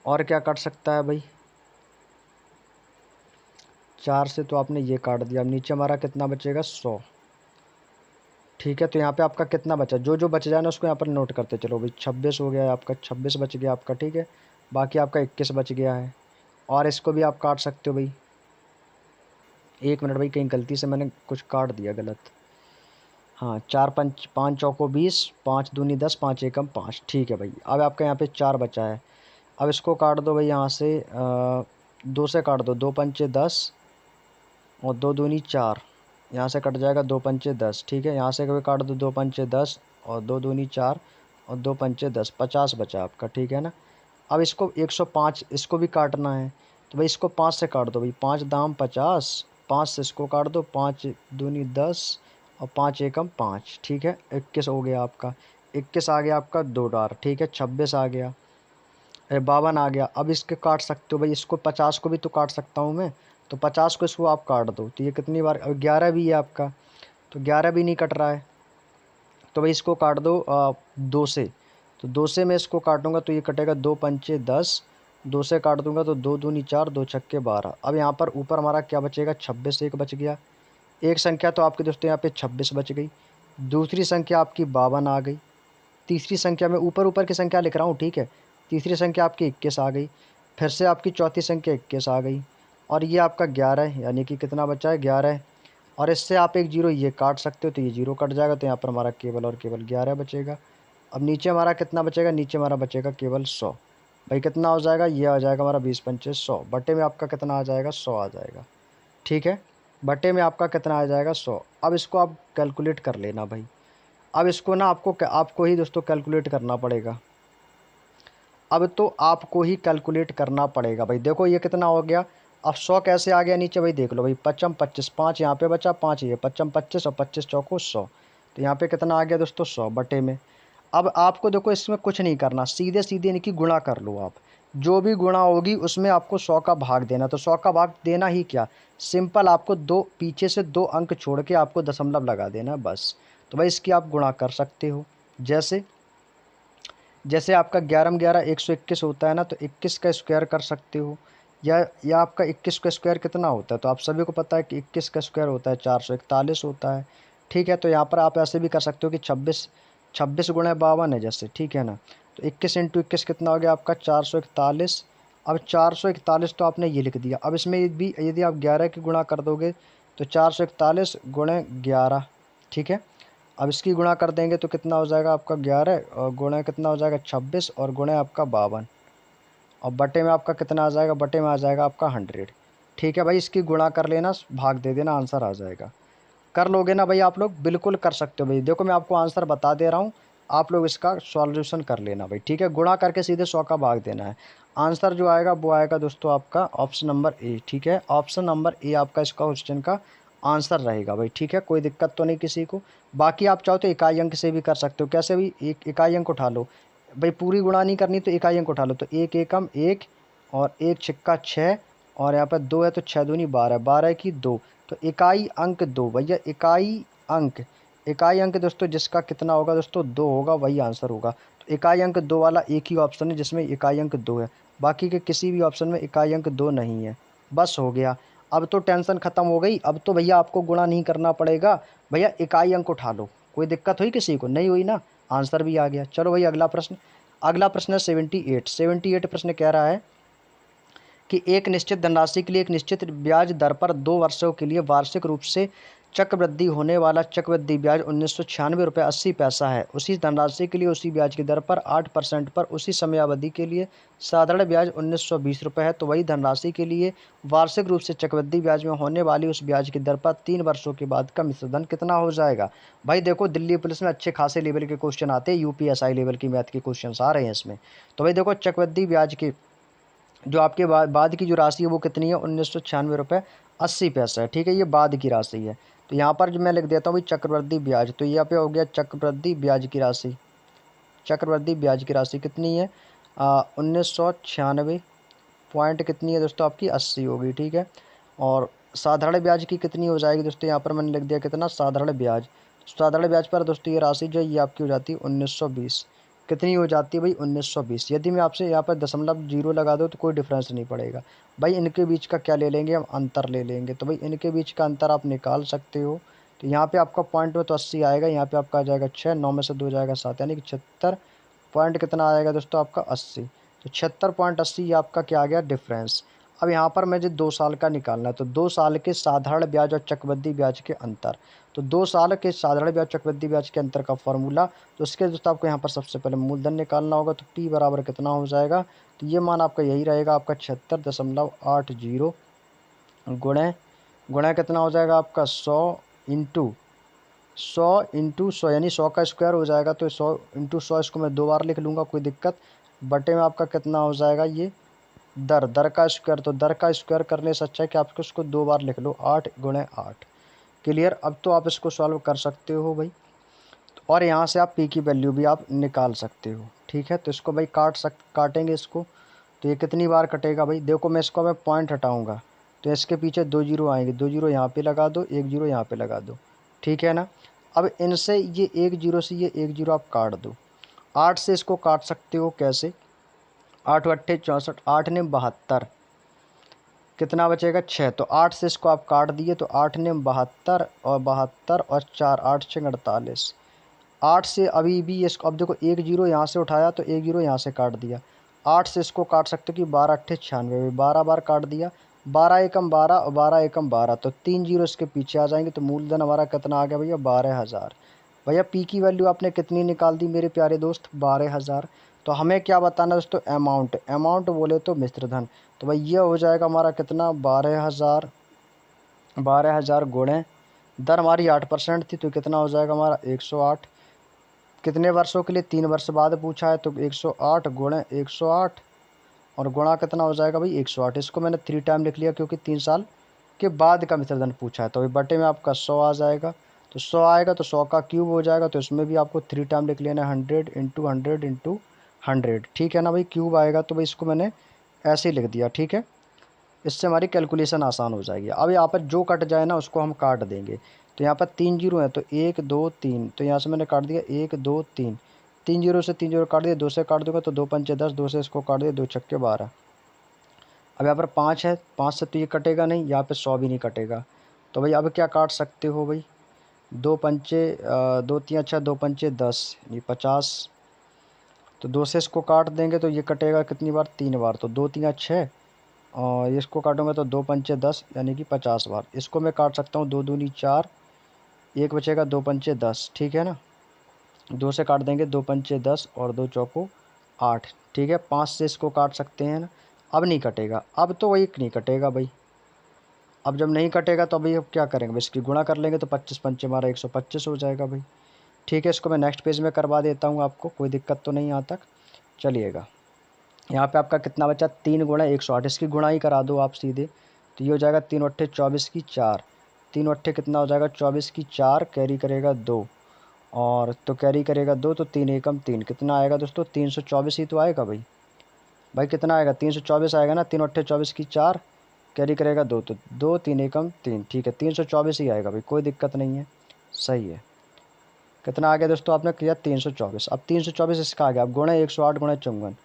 और क्या काट सकता है भाई? 4 से तो आपने ये काट दिया। अब नीचे हमारा कितना बचेगा? 100। ठीक है, तो यहाँ पे आपका कितना बचा? जो जो बच जाए ना उसको यहाँ पर नोट करते चलो भाई। 26 हो गया है आपका, 26 बच गया आपका। ठीक है, बाकी आपका 21 बच गया है। और इसको भी आप काट सकते हो भाई। 1 मिनट भाई, कहीं गलती से मैंने कुछ काट दिया गलत। हाँ, 4 5 5 चौको 20, 5 दूनी 10, 5 एकम 5। ठीक है भाई, अब आपका यहाँ पे 4 बचा है। अब इसको काट दो भाई यहाँ से, 2 से काट दो। 2 पंचे 10 और 2 दूनी 4, यहाँ से कट जाएगा। 2 पंचे 10। ठीक है, यहाँ से कभी काट दो। 2 पंचे 10 और 2 दूनी 4 और 2 पंचे 10, 50 बचा आपका। ठीक है ना, अब इसको 105 इसको भी काटना है, तो भाई इसको 5 से काट दो भाई। 5 दाम 50, 5 से इसको काट दो। 5 दूनी 10 और 5 एकम 5। ठीक है, 21 हो गया आपका। 21 आ गया आपका 2 डार। ठीक है, 26 आ गया, 52 आ गया। अब इसके काट सकते हो भाई, इसको 50 को भी तो काट सकता हूँ मैं, तो 50 को इसको आप काट दो। तो ये कितनी बार? अब 11 भी है आपका, तो 11 भी नहीं कट रहा है, तो भाई इसको काट दो 2 से। तो 2 से मैं इसको काटूंगा तो ये कटेगा। 2 पंचे 10, 2 से काट दूंगा तो 2 दूनी 4, 2 छक्के 12। अब यहाँ पर ऊपर हमारा क्या बचेगा? 26 एक बच गया। एक संख्या तो आपके दोस्तों यहाँ पे 26 बच गई। दूसरी संख्या आपकी 52 आ गई। तीसरी संख्या में ऊपर ऊपर की संख्या लिख रहा हूँ। ठीक है, तीसरी संख्या आपकी 21 आ गई। फिर से आपकी चौथी संख्या 21 आ गई। और ये आपका 11 है, यानी कि कितना बचा है? 11। और इससे आप एक जीरो ये काट सकते हो, तो ये जीरो कट जाएगा, तो यहाँ पर हमारा केवल और केवल 11 बचेगा। अब नीचे हमारा कितना बचेगा? नीचे हमारा बचेगा केवल 100। भाई कितना हो जाएगा? ये आ जाएगा हमारा 20 पंचे 100। बटे में आपका कितना आ जाएगा? 100 आ जाएगा। ठीक है, बटे में आपका कितना आ जाएगा? 100। अब इसको आप कैलकुलेट कर लेना भाई। अब इसको ना आपको ही दोस्तों कैलकुलेट करना पड़ेगा। अब तो आपको ही कैलकुलेट करना पड़ेगा भाई। देखो ये कितना हो गया? अब 100 कैसे आ गया नीचे भाई? देख लो भाई। 55 25, 5 यहाँ पे बचा, 5 ये, 55 25 और 25 चौको 100। तो यहाँ पे कितना आ गया दोस्तों? 100 बटे में। अब आपको देखो इसमें कुछ नहीं करना, सीधे सीधे इनकी गुणा कर लो आप। जो भी गुणा होगी उसमें आपको 100 का भाग देना। तो 100 का भाग देना ही क्या, सिंपल आपको दो पीछे से 2 अंक छोड़ के आपको दशमलव लगा देना बस। तो भाई इसकी आप गुणा कर सकते हो। जैसे जैसे आपका 11 में 11 121 होता है ना, तो 21 का स्क्वायर कर सकते हो। या आपका 21 का स्क्वायर कितना होता है, तो आप सभी को पता है कि 21 का स्क्वायर होता है 441 होता है। ठीक है, तो यहाँ पर आप ऐसे भी कर सकते हो कि 26 26 गुणा 52 है जैसे, ठीक है ना। तो 21 इंटू 21 कितना हो गया आपका 441। अब 441 तो आपने ये लिख दिया। अब इसमें भी यदि आप 11 की गुणा कर दोगे तो 441 गुणे 11, ठीक है। अब इसकी गुणा कर देंगे तो कितना हो जाएगा आपका 11, और गुणा कितना हो जाएगा 26, और गुणा आपका 52, और बटे में आपका कितना आ जाएगा, बटे में आ जाएगा आपका 100। ठीक है भाई, इसकी गुणा कर लेना, भाग दे देना, आंसर आ जाएगा। कर लोगे ना भाई आप लोग, बिल्कुल कर सकते हो भाई। देखो मैं आपको आंसर बता दे रहा हूँ, आप लोग इसका सॉल्यूशन कर लेना भाई। ठीक है, गुणा करके सीधे 100 का भाग देना है। आंसर जो आएगा वो आएगा दोस्तों आपका ऑप्शन नंबर ए। ठीक है, ऑप्शन नंबर ए आपका इसका क्वेश्चन का आंसर रहेगा भाई। ठीक है, कोई दिक्कत तो नहीं किसी को। बाकी आप चाहो तो इकाई अंक से भी कर सकते हो। कैसे भी, एक इकाई अंक उठा लो भाई, पूरी गुणा नहीं करनी तो इकाई अंक उठा लो। तो एक एकम एक, और एक छिक्का 6, और यहाँ पर 2 है तो 6 दूनी 12, 12 की 2, तो इकाई अंक 2 भैया। इकाई अंक दोस्तों जिसका कितना होगा दोस्तों, 2 होगा, वही आंसर होगा। तो इकाई अंक 2 वाला एक ही ऑप्शन है जिसमें इकाई अंक 2 है। बाकी के किसी भी ऑप्शन में इकाई अंक 2 नहीं है। बस हो गया, अब तो टेंशन खत्म हो गई। अब तो भैया आपको गुणा नहीं करना पड़ेगा भैया, इकाई अंक उठा लो। कोई दिक्कत हुई किसी को, नहीं हुई ना। आंसर भी आ गया। चलो भाई अगला प्रश्न। अगला प्रश्न है 78 प्रश्न कह रहा है कि एक निश्चित धनराशि के लिए एक निश्चित ब्याज दर पर 2 वर्षों के लिए वार्षिक रूप से चक्रवृद्धि होने वाला चक्रवृद्धि ब्याज 1996 रुपये 80 पैसा है। उसी धनराशि के लिए उसी ब्याज की दर पर 8% पर उसी समयावधि के लिए साधारण ब्याज 1920 रुपये है। तो वही धनराशि के लिए वार्षिक रूप से चक्रवृद्धि ब्याज में होने वाली उस ब्याज की दर पर 3 वर्षों के बाद का मिश्र धन कितना हो जाएगा। भाई देखो, दिल्ली पुलिस में अच्छे खासे लेवल के क्वेश्चन आते हैं, यूपीएसआई लेवल की मैथ के क्वेश्चन आ रहे हैं इसमें। तो भाई देखो, चक्रवृद्धि ब्याज के जो आपके बाद की जो राशि है वो कितनी है, 1996 रुपये 80 पैसा है। ठीक है, ये बाद की राशि है। तो यहाँ पर जो मैं लिख देता हूँ भाई चक्रवृद्धि ब्याज, तो यहाँ पे हो गया चक्रवृद्धि ब्याज की राशि। चक्रवृद्धि ब्याज की राशि कितनी है, 1996 पॉइंट कितनी है दोस्तों आपकी 80 होगी। ठीक है, और साधारण ब्याज की कितनी हो जाएगी दोस्तों, यहाँ पर मैंने लिख दिया कितना, साधारण ब्याज। साधारण ब्याज पर दोस्तों ये राशि जो है ये आपकी हो जाती है 1920। कितनी हो जाती है भाई, 1920। यदि मैं आपसे यहाँ पर दशमलव जीरो लगा दूँ तो कोई डिफरेंस नहीं पड़ेगा भाई। इनके बीच का क्या ले लेंगे हम, अंतर ले लेंगे। तो भाई इनके बीच का अंतर आप निकाल सकते हो। तो यहाँ पे आपका पॉइंट में तो 80 आएगा, यहाँ पे आपका आ जाएगा 6, 9 में से 2 जाएगा 7, यानी कि 76 पॉइंट कितना आएगा दोस्तों आपका 80। तो 76.80 आपका क्या आ गया, डिफरेंस। अब यहाँ पर मुझे 2 साल का निकालना है, तो 2 साल के साधारण ब्याज और चक्रवृद्धि ब्याज के अंतर। तो 2 साल के साधारण ब्याज चक्रवृद्धि ब्याज के अंतर का फॉर्मूला, तो इसके दोस्तों आपको यहाँ पर सबसे पहले मूलधन निकालना होगा। तो टी बराबर कितना हो जाएगा, तो ये मान आपका यही रहेगा आपका 76.80 गुणे गुणे कितना हो जाएगा आपका 100 यानी 100 का स्क्वायर हो जाएगा। तो 100 × 100 इसको मैं 2 बार लिख लूँगा, कोई दिक्कत। बटे में आपका कितना हो जाएगा, ये दर का स्क्वायर। तो दर का स्क्वायर करने से अच्छा है कि आप इसको 2 बार लिख लो, 8 × 8। क्लियर, अब तो आप इसको सॉल्व कर सकते हो भाई। और यहाँ से आप पी की वैल्यू भी आप निकाल सकते हो। ठीक है, तो इसको भाई काटेंगे इसको। तो ये कितनी बार कटेगा भाई, देखो मैं इसको मैं पॉइंट हटाऊँगा तो इसके पीछे 2 जीरो आएंगे, 2 जीरो यहाँ पे लगा दो, 1 जीरो यहाँ पे लगा दो। ठीक है ना। अब इनसे ये 1 जीरो से ये 1 जीरो आप काट दो। 8 से इसको काट सकते हो कैसे, 8 अट्ठे 64, 8 ने 72, कितना बचेगा 6। तो 8 से इसको आप काट दिए, तो 8 ने 72, और 72 और 4, 8 6 48। 8 से अभी भी इसको, अब देखो 1 जीरो यहाँ से उठाया तो 1 जीरो यहाँ से काट दिया। 8 से इसको काट सकते हो कि 12 अट्ठे 96, 12 बार काट दिया। 12 एकम 12 और 12 एकम 12, तो 3 जीरो इसके पीछे आ जाएंगे। तो मूलधन हमारा कितना आ गया भैया, 12,000। भैया पी की वैल्यू आपने कितनी निकाल दी मेरे प्यारे दोस्त, 12,000। तो हमें क्या बताना दोस्तों, अमाउंट बोले तो मिश्र धन। तो भाई ये हो जाएगा हमारा कितना, 12,000। 12,000 गुणे दर हमारी 8% थी, तो कितना हो जाएगा हमारा 108। कितने वर्षों के लिए, 3 वर्ष बाद पूछा है, तो 108 गुणे 108, और गुणा कितना हो जाएगा भाई 108। इसको मैंने 3 टाइम लिख लिया क्योंकि 3 साल के बाद का मिश्रधन पूछा है। तो भाई बटे में आपका 100 आ जाएगा। तो 100 आएगा तो 100 का क्यूब हो जाएगा, तो इसमें भी आपको 3 टाइम लिख लेना है, 100 × 100 × 100। ठीक है ना भाई, क्यूब आएगा। तो भाई इसको मैंने ऐसे ही लिख दिया। ठीक है, इससे हमारी कैलकुलेशन आसान हो जाएगी। अब यहाँ पर जो कट जाए ना उसको हम काट देंगे। तो यहाँ पर 3 जीरो है, तो 1 2 3, तो यहाँ से मैंने काट दिया 1 2 3। 3 जीरो से 3 जीरो काट दिया, 2 से काट दूंगा तो 2 पंचे 10, 2 से इसको काट दिया, 2 छक्के 12। अब यहाँ पर 5 है, 5 से तो ये कटेगा नहीं, यहाँ पे 100 भी नहीं कटेगा। तो भाई अब क्या काट सकते हो भाई, 2 पंचे 2 3 अच्छा 2 पंचे 10 यानी 50। तो 2 से इसको काट देंगे तो ये कटेगा कितनी बार, 3 बार। तो 2 3 6 और इसको काटूंगा तो 2 पंचे 10 यानी कि 50 बार। इसको मैं काट सकता हूँ, 2 दूनी 4, एक बचेगा 2 पंचे 10, ठीक है ना। 2 से काट देंगे 2 पंचे 10 और 2 चौको 8, ठीक है। 5 से इसको काट सकते हैं ना, अब नहीं कटेगा, अब तो वही नहीं कटेगा भाई। अब जब नहीं कटेगा तो अभी अब क्या करेंगे भाई, इसकी गुणा कर लेंगे तो 25 पंचे मारा 125 हो जाएगा भाई, ठीक है। इसको मैं नेक्स्ट पेज में करवा देता हूँ, आपको कोई दिक्कत तो नहीं यहाँ तक। चलिएगा, यहाँ पे आपका कितना बचा, 3 गुणा 108, इसकी गुणा ही करा दो आप सीधे। तो ये हो जाएगा 3 अट्ठे 24 की 4, 3 अट्ठे कितना हो जाएगा 24 की 4, कैरी करेगा 2, और तो कैरी करेगा 2 तो 3 एकम 3, कितना आएगा दोस्तों 324 ही तो आएगा भाई। भाई कितना आएगा 324 आएगा ना, 3 अट्ठे 24 की 4, कैरी करेगा 2 तो 2 3 एकम 3, ठीक है 324 ही आएगा भाई, कोई दिक्कत नहीं है, सही है। कितना आ गया दोस्तों, आपने किया 324। अब 324 इसका आ गया, अब गुणे 108 गुणे 54,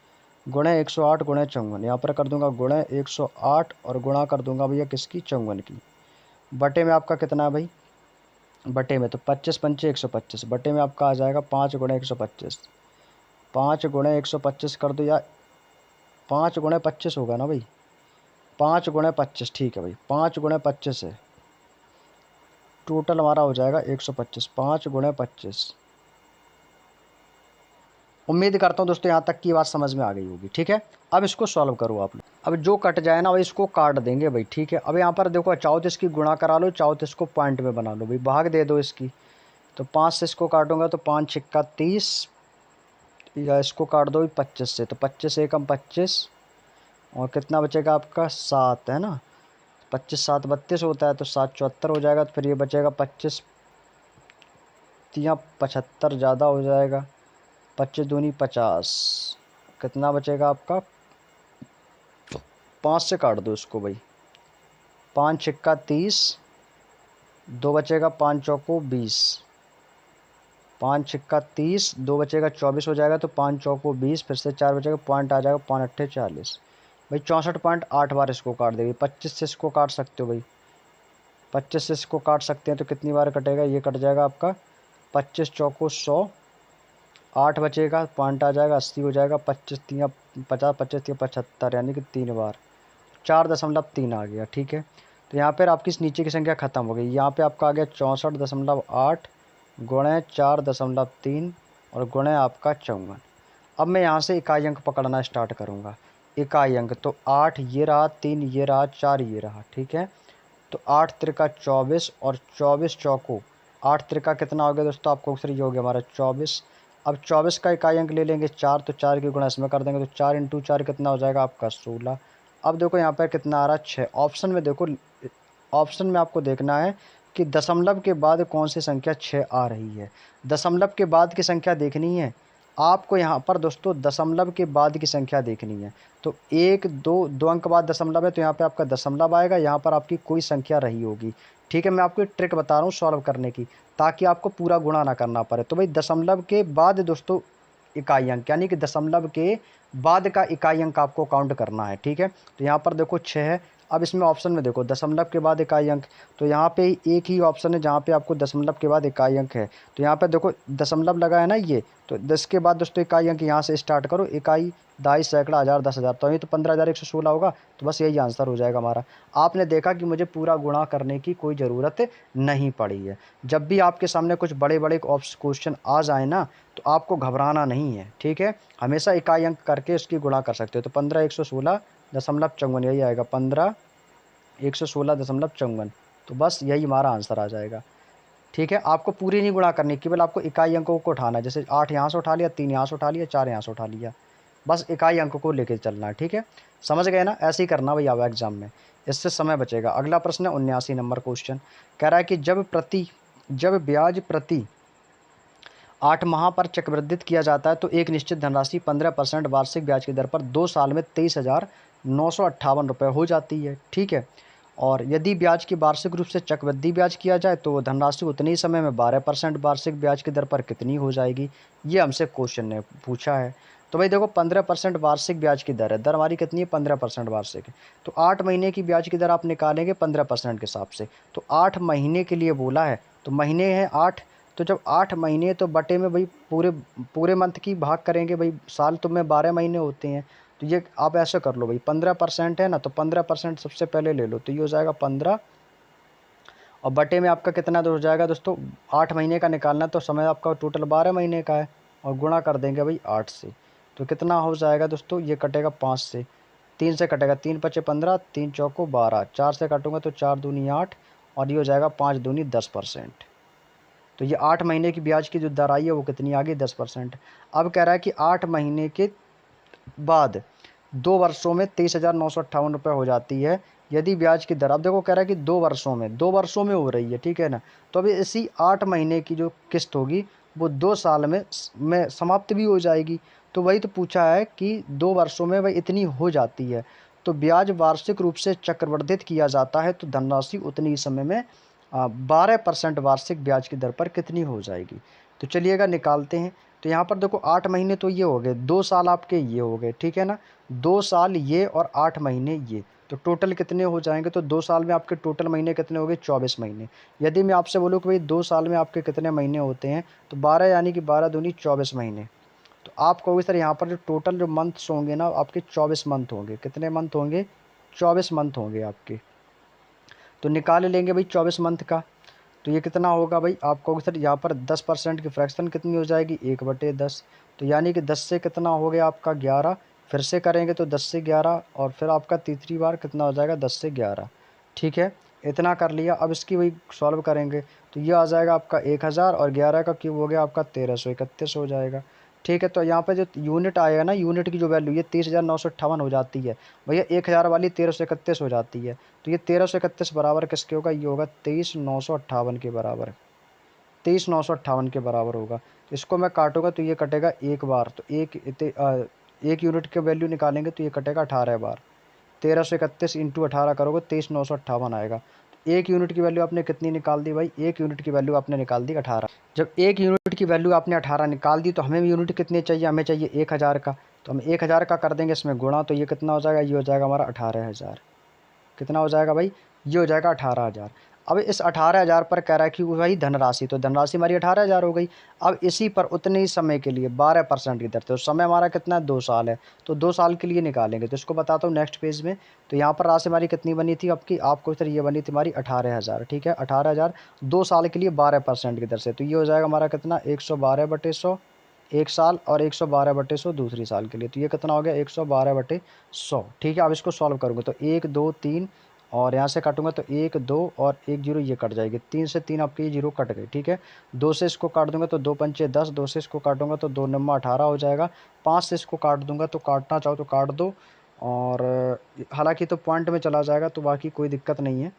गुणे 108 गुणे 54, यहाँ पर कर दूंगा गुणे 108 और गुणा कर दूंगा भैया किसकी, 54 की। बटे में आपका कितना है भाई, बटे में तो 25 पंचे 125, बटे में आपका आ जाएगा 5 गुणे 125, 5 गुणे 125 कर दो या 5 गुणे 25 होगा ना भाई, 5 गुणे 25, ठीक है भाई 5 गुणे 25 है, टोटल हमारा हो जाएगा 125, 5 गुणे 25। उम्मीद करता हूँ दोस्तों यहाँ तक की बात समझ में आ गई होगी, ठीक है। अब इसको सॉल्व करो आप लोग, अब जो कट जाए ना भाई इसको काट देंगे भाई, ठीक है। अब यहाँ पर देखो, चाहो तो इसकी गुणा करा लो, चाहो तो इसको पॉइंट में बना लो भाई, भाग दे दो इसकी। तो 5 से इसको काटूंगा तो 5 छिक्का 30, या इसको काट दो 25 से, तो 25 एकम 25, और कितना बचेगा आपका 7 है ना, 25 7 32 होता है, तो 7 74 हो जाएगा। तो फिर ये बचेगा 25 तिया 75 ज़्यादा हो जाएगा, 25 दूनी 50, कितना बचेगा आपका, 5 से काट दो इसको भाई, 5 छिक्का 30, 2 बचेगा 5 चौको 20, 5 छिक्का 30, 2 बचेगा 24 हो जाएगा, तो 5 चौको 20, फिर से 4 बचेगा, पॉइंट आ जाएगा 5 अट्ठे 40 भाई, 64.8 बार इसको काट देगी। 25 से इसको काट सकते हो भाई, 25 से इसको काट सकते हैं तो कितनी बार कटेगा, ये कट जाएगा आपका 25 चौको 100, 8 बचेगा, पॉइंट आ जाएगा 80 हो जाएगा, 25 तिया 50, 25 तिया 75 यानी कि 3 बार, 4.3 आ गया, ठीक है। तो यहाँ पर आपकी इस नीचे की संख्या खत्म हो गई, यहाँ पे आपका आ गया 64.8 गुणे 4.3 और गुणे आपका 54। अब मैं यहाँ से इकाई अंक पकड़ना स्टार्ट करूँगा। इकाई अंक तो 8 ये रहा, 3 ये रहा, 4 ये रहा, ठीक है। तो 8 त्रिका 24 और 24 चौको 8 त्रिका कितना हो गया दोस्तों, आपको अक्सर ये हो गया हमारा 24। अब 24 का इकाई अंक ले लेंगे 4, तो 4 की गुणा इसमें कर देंगे, तो 4 इंटू 4 कितना हो जाएगा आपका 16। अब देखो यहाँ पर कितना आ रहा है 6, ऑप्शन में देखो, ऑप्शन में आपको देखना है कि दशमलव के बाद कौन सी संख्या 6 आ रही है। दशमलव के बाद की संख्या देखनी है आपको, यहाँ पर दोस्तों दशमलव के बाद की संख्या देखनी है। तो 1 2 2 अंक बाद दशमलव है, तो यहाँ पे आपका दशमलव आएगा, यहाँ पर आपकी कोई संख्या रही होगी, ठीक है। मैं आपको एक ट्रिक बता रहा हूँ सॉल्व करने की, ताकि आपको पूरा गुणा ना करना पड़े। तो भाई दशमलव के बाद दोस्तों इकाई अंक, यानी कि दशमलव के बाद का इकाई अंक आपको काउंट करना है, ठीक है। तो यहाँ पर देखो 6 है, अब इसमें ऑप्शन में देखो दशमलव के बाद इकाई अंक, तो यहाँ पे एक ही ऑप्शन है जहाँ पे आपको दशमलव के बाद इकाई अंक है। तो यहाँ पे देखो दशमलव लगा है ना ये, तो 10 के बाद दोस्तों इकाई अंक यहाँ से स्टार्ट करो, इकाई दहाई सैकड़ा हज़ार 10,000, तो ये तो 15,116 होगा, तो बस यही आंसर हो जाएगा हमारा। आपने देखा कि मुझे पूरा गुणा करने की कोई ज़रूरत नहीं पड़ी है। जब भी आपके सामने कुछ बड़े बड़े क्वेश्चन आ जाए ना, तो आपको घबराना नहीं है, ठीक है। हमेशा इकाई अंक करके उसकी गुणा कर सकते हो। तो 15,116.54 यही आएगा, 15,116.54, तो बस यही हमारा आंसर आ जाएगा, ठीक है। आपको पूरी नहीं गुणा करनी, केवल आपको इकाई अंकों को उठाना है। जैसे 8 यहाँ से उठा लिया, 3 यहाँ से उठा लिया, 4 यहाँ से उठा लिया, बस इकाई अंक को लेकर चलना है, ठीक है। समझ गए ना, ऐसे ही करना भाई आप एग्जाम में, इससे समय बचेगा। अगला प्रश्न है 79 नंबर क्वेश्चन, कह रहा है कि जब ब्याज प्रति 8 माह पर चक्रवृद्धित किया जाता है तो एक निश्चित धनराशि 15% वार्षिक ब्याज की दर पर 2 साल में 23,958 रुपये हो जाती है, ठीक है। और यदि ब्याज की वार्षिक रूप से चक्रवृद्धि ब्याज किया जाए तो वो धनराशि उतने ही समय में 12% वार्षिक ब्याज की दर पर कितनी हो जाएगी, ये हमसे क्वेश्चन ने पूछा है। तो भाई देखो 15% वार्षिक ब्याज की दर है, दर हमारी कितनी है 15% वार्षिक है। तो 8 महीने की ब्याज की दर आप निकालेंगे 15% के हिसाब से, तो 8 महीने के लिए बोला है, तो महीने हैं 8, तो जब 8 महीने तो बटे में भाई पूरे पूरे मंथ की भाग करेंगे भाई, साल तो में 12 महीने होते हैं। तो ये आप ऐसा कर लो भाई 15% है ना, तो 15% सबसे पहले ले लो, तो ये हो जाएगा 15 और बटे में आपका कितना हो जाएगा दोस्तों, 8 महीने का निकालना तो समय आपका टोटल 12 महीने का है, और गुणा कर देंगे भाई 8 से। तो कितना हो जाएगा दोस्तों, ये कटेगा 5 से, 3 से कटेगा, 3 पचे 15, 3 चौको 12, 4 से काटूंगा तो 4 दूनी 8, और ये हो जाएगा 5 दूनी 10%। तो ये 8 महीने की ब्याज की जो दर आई है वो कितनी आ गई 10%। अब कह रहा है कि 8 महीने के बाद 2 वर्षों में 23,958 रुपये हो जाती है यदि ब्याज की दर, अब देखो कह रहा है कि 2 वर्षों में हो रही है, ठीक है ना। तो अभी इसी 8 महीने की जो किस्त होगी वो 2 साल में समाप्त भी हो जाएगी। तो वही तो पूछा है कि 2 वर्षों में वही इतनी हो जाती है, तो ब्याज वार्षिक रूप से चक्रवर्धित किया जाता है तो धनराशि उतनी ही समय में 12% वार्षिक ब्याज की दर पर कितनी हो जाएगी। तो चलिएगा निकालते हैं। तो यहाँ पर देखो 8 महीने तो ये हो गए, 2 साल आपके ये हो गए, ठीक है ना, 2 साल ये और 8 महीने ये, तो टोटल कितने हो जाएंगे, तो 2 साल में आपके टोटल महीने कितने हो गए 24 महीने। यदि मैं आपसे बोलूँ कि भाई 2 साल में आपके कितने महीने होते हैं, तो 12 यानी कि 12 दूनी 24 महीने। तो आप कहोगे सर यहाँ पर जो टोटल जो मंथ्स होंगे ना आपके 24 मंथ होंगे, कितने मंथ होंगे 24 मंथ होंगे आपके। तो निकाल लेंगे भाई 24 मंथ का, तो ये कितना होगा भाई, आप कहोगे सर यहाँ पर 10% की फ्रैक्शन कितनी हो जाएगी 1/10। तो यानी कि 10 से कितना हो गया आपका 11, फिर से करेंगे तो 10 से 11, और फिर आपका तीसरी बार कितना हो जाएगा 10 से 11, ठीक है। इतना कर लिया, अब इसकी वही सॉल्व करेंगे, तो ये आ जाएगा आपका 1000, और 11 का क्यूब हो गया आपका 1331 हो जाएगा, ठीक है। तो यहाँ पे जो यूनिट आएगा ना, यूनिट की जो वैल्यू ये 30,958 हो जाती है भैया, 1000 वाली 1331 हो जाती है। तो ये 1331 बराबर किसके होगा, ये होगा 23,958 के बराबर, 23,958 के बराबर होगा। तो इसको मैं काटूंगा तो ये कटेगा एक बार, तो एक यूनिट के वैल्यू निकालेंगे तो ये कटेगा 18 बार, 1331 इंटू 18 करोगे 23,958 आएगा। तो एक यूनिट की वैल्यू आपने कितनी निकाल दी भाई, एक यूनिट की वैल्यू आपने निकाल दी 18। जब एक यूनिट की वैल्यू आपने 18 निकाल दी तो हमें यूनिट कितने चाहिए, हमें चाहिए 1000 का। तो हम 1000 का कर देंगे इसमें गुणा, तो ये कितना हो जाएगा, ये हो जाएगा हमारा 18,000। कितना हो जाएगा भाई, ये हो जाएगा 18,000। अब इस 18,000 पर कह रहा है कि वही धनराशि, तो धनराशि हमारी 18,000 हो गई। अब इसी पर उतने ही समय के लिए 12% की दर, तो समय हमारा कितना है 2 साल है, तो 2 साल के लिए निकालेंगे। तो इसको बताता हूँ नेक्स्ट पेज में। तो यहाँ पर राशि हमारी कितनी बनी थी आपकी, आपको सर ये बनी थी हमारी 18,000, ठीक है। 18,000 2 साल के लिए 12% की दर से, तो ये हो जाएगा हमारा कितना 112/100 एक साल, और 112/100 दूसरी साल के लिए। तो ये कितना हो गया 112/100, ठीक है। अब इसको सॉल्व करूँगा तो 1 2 3, और यहाँ से काटूंगा तो 1 2 और 1 जीरो ये कट जाएगी, 3 से 3 आपके ये जीरो कट गए, ठीक है। 2 से इसको काट दूंगा तो 2 पंचे 10, 2 से इसको काटूंगा तो 2 नम्मा 18 हो जाएगा। 5 से इसको काट दूंगा तो काटना चाहो तो काट दो, और हालांकि तो पॉइंट में चला जाएगा तो बाकी कोई दिक्कत नहीं है।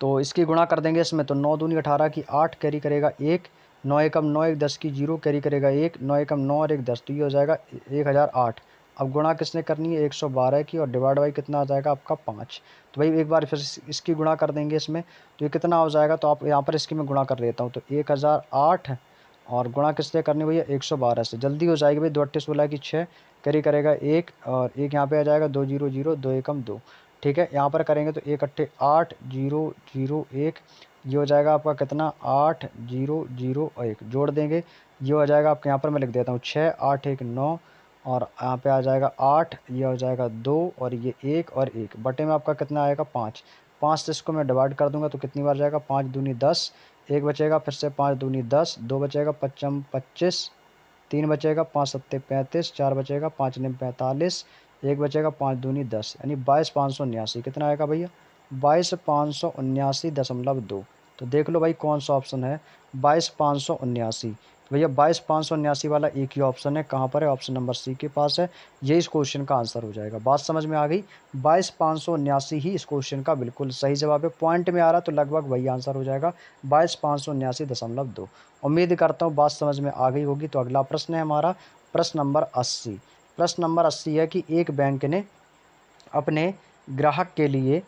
तो इसकी गुणा कर देंगे इसमें, तो 9 दूनी 18 की 8 कैरी करेगा 1, 9 एकम 9 1 10 की 0 कैरी करेगा 1, 9 एकम 9 और 1 10, तो ये हो जाएगा 1008। अब गुणा किसने करनी है 112 की, और डिवाइड बाई कितना आ जाएगा आपका 5। तो भाई एक बार फिर इसकी गुणा कर देंगे इसमें, तो ये कितना हो जाएगा, तो आप यहाँ पर इसकी मैं गुणा कर लेता हूँ, तो 1008 और गुणा किससे करनी भैया 112 से, जल्दी हो जाएगी भाई। 2 8 16 की 6 कैरी करेगा 1, और 1 यहाँ पे आ जाएगा 2 0 0, 2 एकम 2, ठीक है। यहाँ पर करेंगे तो 1 अट्ठे 8 0 0 1, ये हो जाएगा आपका कितना 8 0 0 1, जोड़ देंगे, ये हो जाएगा आपके यहाँ पर मैं लिख देता हूँ 6 8 1 9, और यहाँ पे आ जाएगा 8, ये हो जाएगा 2, और ये 1 और 1 बटे में आपका कितना आएगा 5। 5 से इसको मैं डिवाइड कर दूंगा तो कितनी बार जाएगा 5 दूनी 10, 1 बचेगा, फिर से 5 दूनी 10, 2 बचेगा 5 25, 3 बचेगा, 5 सत्ते 35, 4 बचेगा, 5 निम 45, 1 बचेगा, 5 दूनी 10, यानी 22,579 कितना आएगा भैया 22,579.2। तो देख लो भाई कौन सा ऑप्शन है 22,579। भैया 22,579 वाला एक ही ऑप्शन है, कहाँ पर है, ऑप्शन नंबर सी के पास है। ये इस क्वेश्चन का आंसर हो जाएगा। बात समझ में आ गई, 22,579 ही इस क्वेश्चन का बिल्कुल सही जवाब है। पॉइंट में आ रहा तो लगभग वही आंसर हो जाएगा 22,579.2। उम्मीद करता हूँ बात समझ में आ गई होगी। तो अगला प्रश्न है हमारा प्रश्न नंबर 80। प्रश्न नंबर 80 है कि एक बैंक ने अपने ग्राहक के लिए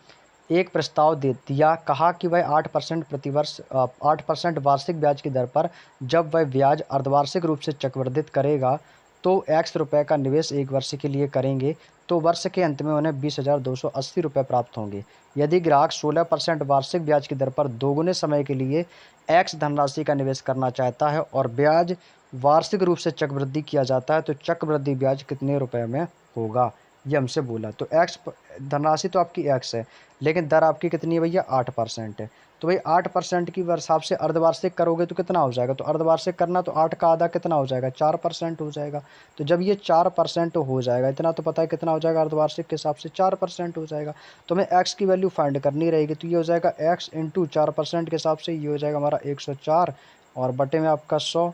एक प्रस्ताव दे दिया, कहा कि वह 8% प्रतिवर्ष 8% वार्षिक ब्याज की दर पर जब वह ब्याज अर्धवार्षिक रूप से चक्रवृद्धित करेगा तो एक्स रुपये का निवेश एक वर्ष के लिए करेंगे तो वर्ष के अंत में उन्हें 20,280 रुपये प्राप्त होंगे। यदि ग्राहक 16% वार्षिक ब्याज की दर पर दोगुने समय के लिए एक्स धनराशि का निवेश करना चाहता है और ब्याज वार्षिक रूप से चक्रवृद्धि किया जाता है तो चक्रवृद्धि ब्याज कितने रुपए में होगा, ये हमसे बोला। तो एक्स धनराशि तो आपकी एक्स है, लेकिन दर आपकी कितनी है भैया, 8% है। तो भाई 8% की हिसाब से अर्धवार्षिक करोगे तो कितना हो जाएगा, तो अर्धवार्षिक करना तो 8 का आधा कितना हो जाएगा, 4% हो जाएगा। तो जब ये 4% हो जाएगा, इतना तो पता है कितना हो जाएगा, अर्धवार्षिक के हिसाब से 4% हो जाएगा। तो हमें एक्स की वैल्यू फाइंड करनी रहेगी, तो ये हो जाएगा एक्स इंटू 4% के हिसाब से, ये हो जाएगा हमारा 104 और बटे में आपका 100।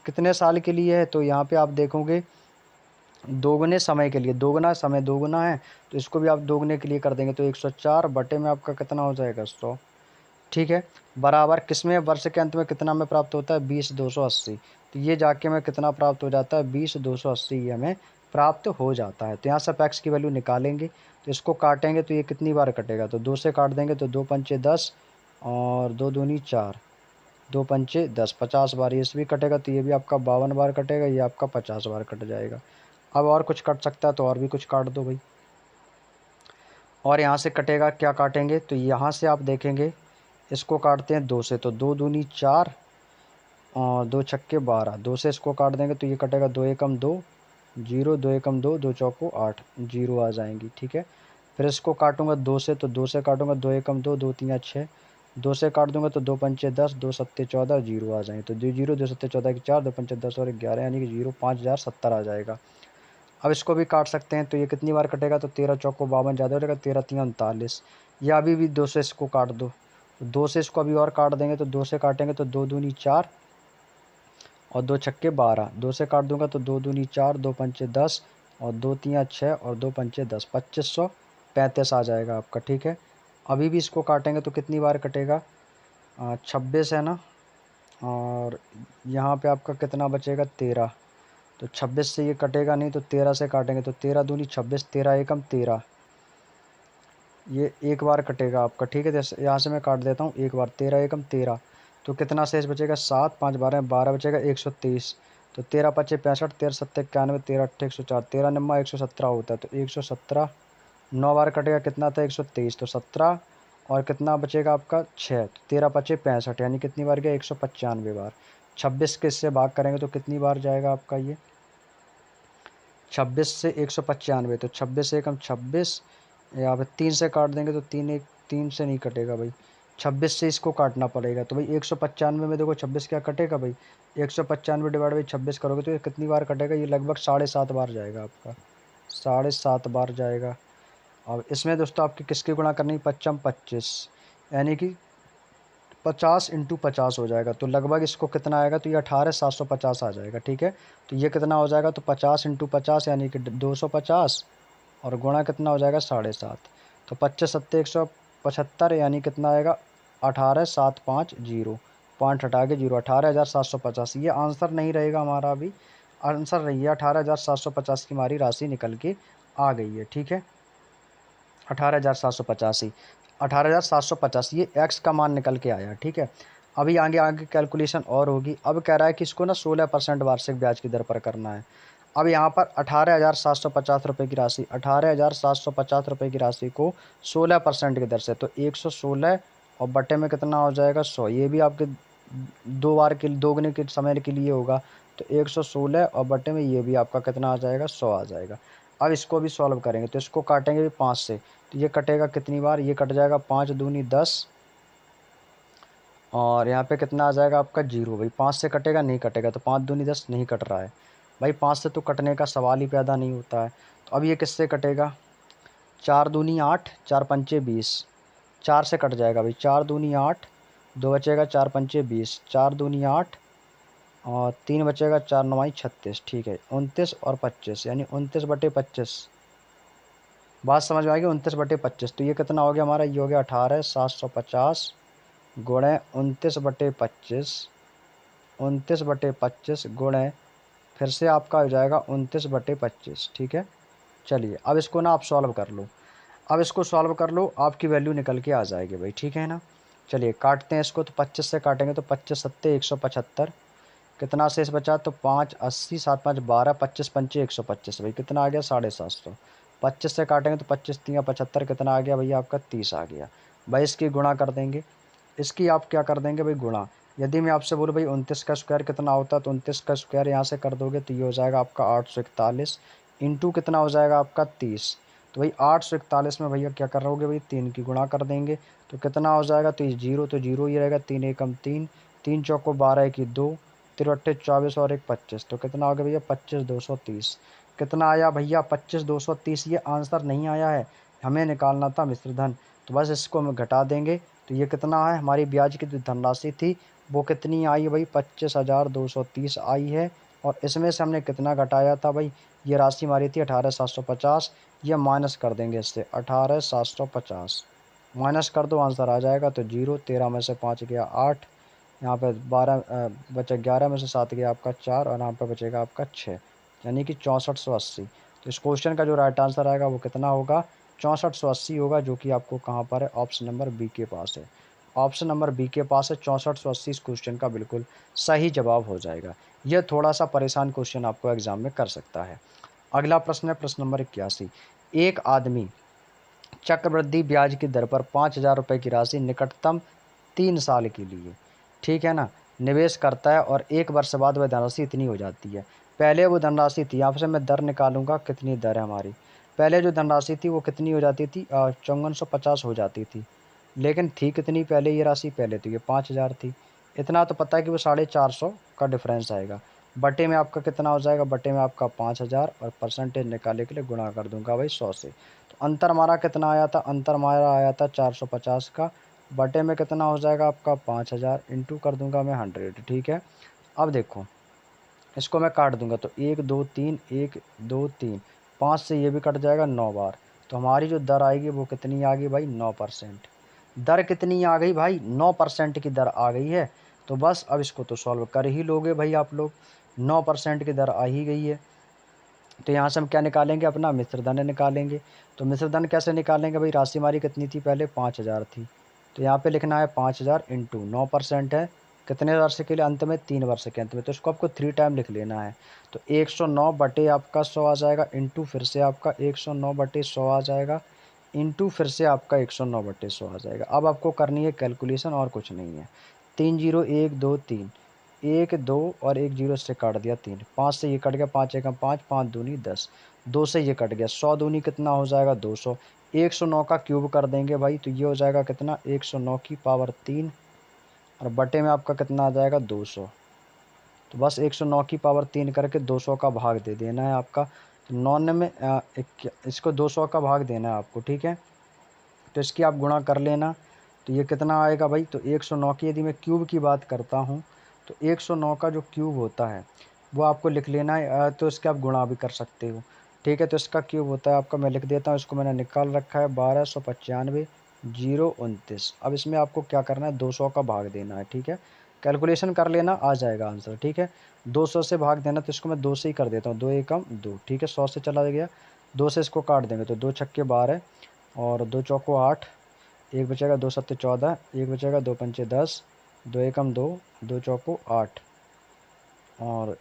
कितने साल के लिए है, तो यहाँ पे आप देखोगे दोगुने समय के लिए, दोगुना समय दोगुना है तो इसको भी आप दोगुने के लिए कर देंगे तो 104 बटे में आपका कितना हो जाएगा, 100। ठीक है, बराबर किसमें, वर्ष के अंत में कितना हमें प्राप्त होता है, 20,280। तो ये जाके हमें कितना प्राप्त हो जाता है, 20,280 ये हमें प्राप्त हो जाता है। तो यहाँ से एक्स की वैल्यू निकालेंगे तो इसको काटेंगे तो ये कितनी बार कटेगा, तो 2 से काट देंगे तो 2 पंचे 10 और 2 दूनी 4, 2 पंचे 10, 50 बार ये भी कटेगा तो ये भी आपका 52 बार कटेगा, ये आपका 50 बार कट जाएगा। अब और कुछ कट सकता है तो और भी कुछ काट दो भाई। और यहाँ से कटेगा, क्या काटेंगे, तो यहाँ से आप देखेंगे इसको काटते हैं 2 से, तो 2 दूनी 4 और 2 छक्के 12, 2 से इसको काट देंगे तो ये कटेगा 2 एकम 2 जीरो, 2 एकम 2, 2 चौको 8, जीरो आ जाएंगी। ठीक है, फिर इसको काटूंगा 2 से, तो 2 से काटूंगा 2 एकम 2, 2 तीन 6, 2 से काट दूंगा तो 2 पंचे 10, 2 सत्ते 14, जीरो आ जाएंगे। तो 2 जीरो, 2 सत्ते 14 की 4, 2 पंचे 10 और 11 यानी कि जीरो, 5070 आ जाएगा। अब इसको भी काट सकते हैं तो ये कितनी बार कटेगा, तो 13 चौको 52 ज़्यादा हो जाएगा, 13 तीन 39, या अभी भी 2 से इसको काट दो, 2 से इसको अभी और काट देंगे तो 2 से काटेंगे तो 2 दूनी 4 और 2 छक्के 12, 2 से काट दूंगा तो 2 दूनी 4, 2 पंचे 10 और 2 तीन 6 और 2 पंचे 10, 2535 आ जाएगा आपका। ठीक है, अभी भी इसको काटेंगे तो कितनी बार कटेगा, 26 है ना, और यहाँ पे आपका कितना बचेगा, 13। तो 26 से ये कटेगा नहीं तो 13 से काटेंगे तो 13 दूनी 26, 13 एकम 13, ये एक बार कटेगा आपका। ठीक है, जैसे यहाँ से मैं काट देता हूँ एक बार, 13 एकम 13, तो कितना शेष बचेगा, 7, 5 12 12 बचेगा 123। तो 13 पच्चे 65, 13 सत्ते 91, 13 अट्ठे 104, 13 नम्मा 117 होता है, तो 117 9 बार कटेगा, कितना था 123, तो 17 और कितना बचेगा आपका 6, तो 13 पच्चे 65 यानी कितनी बार गया, 195 बार। 26 के इससे भाग करेंगे तो कितनी बार जाएगा आपका ये, 26 से 195, तो 26 एकम 26, यहाँ पे 3 से काट देंगे तो 3 से नहीं कटेगा भाई, 26 से इसको काटना पड़ेगा। तो भाई 195 में देखो 26 क्या कटेगा भाई, 195 डिवाइड बाई 26 करोगे तो ये कितनी बार कटेगा, ये लगभग 7.5 बार जाएगा आपका, 7.5 बार जाएगा। अब इसमें दोस्तों आपकी किसकी गुणा करनी, 25 25, यानी कि 50 इंटू 50 हो जाएगा, तो लगभग इसको कितना आएगा, तो ये 18,750 आ जाएगा। ठीक है, तो ये कितना हो जाएगा, तो 50 इंटू 50 यानी कि 250 और गुणा कितना हो जाएगा, 7.5, तो 25 सत्ते 175 यानी कितना आएगा, 18,750, पॉइंट हटा के जीरो, 18,750। ये आंसर नहीं रहेगा हमारा, अभी आंसर रही है 18,750 की हमारी राशि निकल के आ गई है। ठीक है, 18,785, 18,750 ये एक्स का मान निकल के आया। ठीक है, अभी आगे आगे कैलकुलेशन और होगी। अब कह रहा है कि इसको ना 16% वार्षिक ब्याज की दर पर करना है। अब यहाँ पर 18,750 रुपये की राशि, 18,750 रुपये की राशि को 16% की दर से, तो 116 और बटे में कितना हो जाएगा, 100। ये भी आपके 2 बार के दोगुने के समय के लिए होगा, तो 116 और बटे में ये भी आपका कितना आ जाएगा, 100 आ जाएगा। अब इसको भी सॉल्व करेंगे तो इसको काटेंगे भी 5 से, तो ये कटेगा कितनी बार, ये कट जाएगा 5 दूनी 10 और यहाँ पे कितना आ जाएगा आपका, जीरो। भाई 5 से कटेगा, नहीं कटेगा, तो 5 दूनी 10 नहीं कट रहा है भाई, 5 से तो कटने का सवाल ही पैदा नहीं होता है। तो अब ये किससे कटेगा, 4 दूनी 8, 4 पंचे 20, 4 से कट जाएगा भाई, 4 दूनी 8, 2 बचेगा 4 पंचे 20, 4 दूनी 8 और 3 बचेगा, 4 9 36। ठीक है, 29 और 25 यानी 29 बटे 25, बात समझ में आएगी, 29/25। तो ये कितना हो गया हमारा, ये हो गया 18,750 गुणे 29/25, 29/25 गुणे, फिर से आपका हो जाएगा 29/25। ठीक है, चलिए अब इसको ना आप सॉल्व कर लो। अब इसको सॉल्व कर लो, आपकी वैल्यू निकल के आ जाएगी भाई, ठीक है ना। चलिए काटते हैं इसको, तो 25 से काटेंगे तो 25 सत्ते 175, कितना शेष बचा, तो 5 80 7 5 12, 25 पंचे 125 भाई, कितना आ गया 750। 25 से काटेंगे तो 25 3 75, कितना आ गया भैया आपका 30 आ गया भाई। इसकी गुणा कर देंगे, इसकी आप क्या कर देंगे भाई गुणा। यदि मैं आपसे बोलूँ भाई 29 का स्क्वायर कितना होता है, तो 29 का स्क्वायर यहाँ से कर दोगे तो ये हो जाएगा आपका 841, इंटू कितना हो जाएगा आपका 30। तो भाई 841 में भैया क्या कर रहोगे भाई, 3 की गुणा कर देंगे तो कितना हो जाएगा, तो ये जीरो तो जीरो ही रहेगा, 3 एकम 3, 3 चौको 12 की 2, 3 24 और 1 25, तो कितना हो गया भैया 25 230। कितना आया भैया 25 230, ये आंसर नहीं आया है, हमें निकालना था मिश्र धन। तो बस इसको हम घटा देंगे, तो ये कितना है, हमारी ब्याज की जो धनराशि थी वो कितनी आई है भाई, 25,230 आई है। और इसमें से हमने कितना घटाया था भाई, ये राशि हमारी थी 18,750, ये माइनस कर देंगे इससे 18,750, माइनस कर दो आंसर आ जाएगा, तो जीरो, 13 में से 5 गया 8, यहाँ पे 12 बचा, 11 में से 7 गया आपका 4, और यहाँ पे बचेगा आपका 6, यानी कि 6480। तो इस क्वेश्चन का जो राइट आंसर आएगा वो कितना होगा, 6480 होगा, जो कि आपको कहाँ पर है, ऑप्शन नंबर बी के पास है। ऑप्शन नंबर बी के पास है 6480, इस क्वेश्चन का बिल्कुल सही जवाब हो जाएगा। यह थोड़ा सा परेशान क्वेश्चन आपको एग्जाम में कर सकता है। अगला प्रश्न है प्रश्न नंबर 81। एक आदमी चक्रवृद्धि ब्याज की दर पर 5,000 रुपये की राशि निकटतम 3 साल के लिए, ठीक है ना, निवेश करता है, और 1 वर्ष बाद वह धनराशि इतनी हो जाती है। पहले वो धनराशि थी, यहाँ से मैं दर निकालूंगा, कितनी दर है हमारी। पहले जो धनराशि थी वो कितनी हो जाती थी, 5450 हो जाती थी। लेकिन थी कितनी पहले ये राशि, पहले तो ये 5,000 थी। इतना तो पता है कि वो 450 का डिफरेंस आएगा। बटे में आपका कितना हो जाएगा, बटे में आपका 5,000, और परसेंटेज निकालने के लिए गुणा कर दूंगा भाई 100 से। तो अंतर हमारा कितना आया था, अंतर हमारा आया था 450 का, बटे में कितना हो जाएगा आपका 5,000, इंटू कर दूंगा मैं 100, ठीक है। अब देखो इसको मैं काट दूंगा, तो 1 2 3 1 2 3, 5 से ये भी कट जाएगा 9 बार। तो हमारी जो दर आएगी वो कितनी आ गई भाई, 9%। दर कितनी आ गई भाई, 9% की दर आ गई है। तो बस अब इसको तो सॉल्व कर ही लोगे भाई आप लोग, 9% की दर आ ही गई है। तो यहाँ से हम क्या निकालेंगे, अपना मिश्रधन निकालेंगे। तो मिश्रधन कैसे निकालेंगे भाई, राशि हमारी कितनी थी पहले, 5,000 थी। तो यहाँ पे लिखना है 5,000 इंटू 9% है, कितने वर्ष के लिए, अंत में 3 वर्ष के अंत में, तो इसको आपको 3 टाइम लिख लेना है। तो 109 बटे आपका 100 आ जाएगा, इंटू फिर से आपका 109 बटे 100 आ जाएगा, इंटू फिर से आपका 109 बटे 100 आ जाएगा। अब आपको करनी है कैलकुलेशन, और कुछ नहीं है। 3 0 1 2 3, 1 2 और 1 0 से काट दिया 3, 5 से ये कट गया, 5 एकम 5, 5 दूनी 10, 2 से ये कट गया, 100 दूनी कितना हो जाएगा 200। 109 का क्यूब कर देंगे भाई, तो ये हो जाएगा कितना, 109 की पावर 3, और बटे में आपका कितना आ जाएगा 200। तो बस 109 की पावर 3 करके 200 का भाग दे देना है आपका। तो 9 में इसको 200 का भाग देना है आपको, ठीक है। तो इसकी आप गुणा कर लेना, तो ये कितना आएगा भाई, तो 109 की यदि मैं क्यूब की बात करता हूँ, तो 109 का जो क्यूब होता है वो आपको लिख लेना है, तो इसके आप गुणा भी कर सकते हो, ठीक है। तो इसका क्यूब होता है आपका, मैं लिख देता हूँ, इसको मैंने निकाल रखा है 1295 जीरो 29। अब इसमें आपको क्या करना है, 200 का भाग देना है, ठीक है। कैलकुलेशन कर लेना, आ जाएगा आंसर, ठीक है। 200 से भाग देना, तो इसको मैं 2 से ही कर देता हूँ, 2 एकम 2, ठीक है, 100 से चला गया, 2 से इसको काट देंगे, तो 2 छक्के 12, और 2 चौको 8, एक बचेगा 2 सत्ते 14, एक बचेगा 2 पंचे 10, 2 एकम 2, 2 चौको 8, और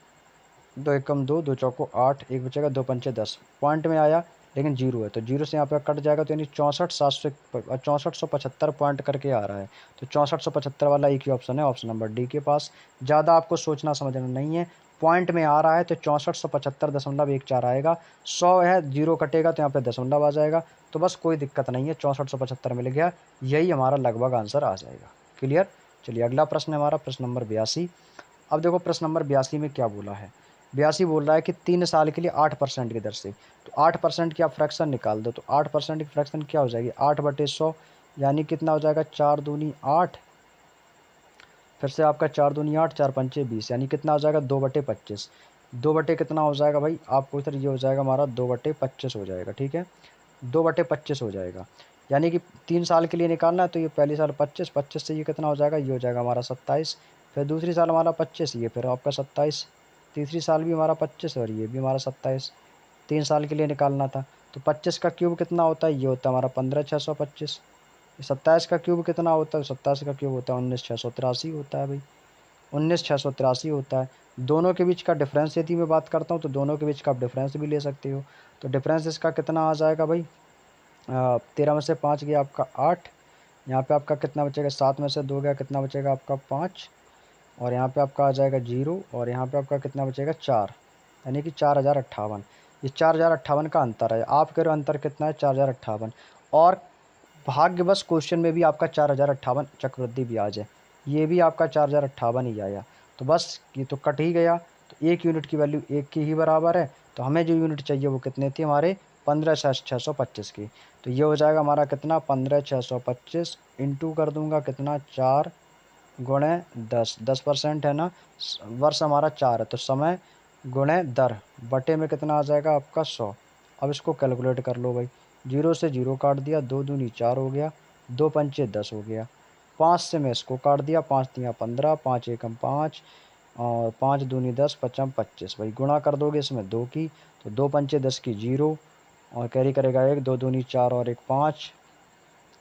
2 एकम 2, 2 चौको 8, एक बचेगा 2 पंचे 10, पॉइंट में आया लेकिन जीरो है, तो जीरो से यहाँ पे कट जाएगा, तो यानी 64,700 पॉइंट करके आ रहा है। तो 6475 वाला एक ही ऑप्शन है, ऑप्शन नंबर डी के पास। ज़्यादा आपको सोचना समझना नहीं है, पॉइंट में आ रहा है तो 6475.14 आएगा। 100 है, जीरो कटेगा तो यहाँ पे दशमलव आ जाएगा, तो बस कोई दिक्कत नहीं है, 6475 मिल गया, यही हमारा लगभग आंसर आ जाएगा। क्लियर। चलिए अगला प्रश्न है हमारा प्रश्न नंबर 82। अब देखो प्रश्न नंबर 82 में क्या बोला है, 82 बोल रहा है कि 3 साल के लिए 8% की दर से, तो 8% की आप फ्रैक्शन निकाल दो, तो 8% की फ्रैक्शन क्या हो जाएगी, 8/100, यानी कितना हो जाएगा, 4 दूनी 8, फिर से आपका 4 दूनी 8, 4 पंचे 20, यानी कितना हो जाएगा 2/25। 2 बटे कितना हो जाएगा भाई, आपको इधर ये हो जाएगा हमारा 2/25 हो जाएगा, ठीक है, 2/25 हो जाएगा। यानी कि 3 साल के लिए निकालना है, तो ये पहली साल 25, 25 से ये कितना हो जाएगा, ये हो जाएगा हमारा 27, फिर दूसरी साल हमारा 25, ये फिर आपका 27, तीसरी साल भी हमारा 25, और ये भी हमारा 27। 3 साल के लिए निकालना था, तो 25 का क्यूब कितना होता है, ये होता है हमारा 15,625। 27 का क्यूब कितना होता है, 27 का क्यूब होता है 19,683 होता है भाई, 19,683 होता है। दोनों के बीच का डिफरेंस यदि मैं बात करता हूँ तो दोनों के बीच का आप डिफरेंस भी ले सकते हो। तो डिफरेंस इसका कितना आ जाएगा भाई, 13 में से 5 गया आपका 8, यहाँ पे आपका कितना बचेगा, 7 में से 2 गया कितना बचेगा आपका 5, और यहाँ पे आपका आ जाएगा 0, और यहाँ पे आपका कितना बचेगा 4, यानी कि 4,058। ये 4,058 का अंतर है। आप कह रहे हो अंतर कितना है, 4,058। और भाग्यवश क्वेश्चन में भी आपका 4,058 चक्रवृद्धि ब्याज है, ये भी आपका 4,058 ही आया। तो बस ये तो कट ही गया। तो एक यूनिट की वैल्यू एक की ही बराबर है, तो हमें जो यूनिट चाहिए वो कितने थी हमारे, 15,625 की। तो ये हो जाएगा हमारा कितना, 15,625 इंटू कर दूंगा कितना, 4 गुणे 10, 10% है ना, वर्ष हमारा 4 है, तो समय गुणे दर बटे में कितना आ जाएगा आपका 100। अब इसको कैलकुलेट कर लो भाई, 0 से 0 काट दिया, 2 दूनी 4 हो गया, 2 पंचे 10 हो गया, 5 से मैं इसको काट दिया, 5 तिया 15, 5 एकम 5, और 5 दूनी 10, पचम 25 भाई, गुणा कर दोगे इसमें 2 की, तो 2 पंचे 10 की 0, और कैरी करेगा 1, 2 दूनी 4 और 1 5,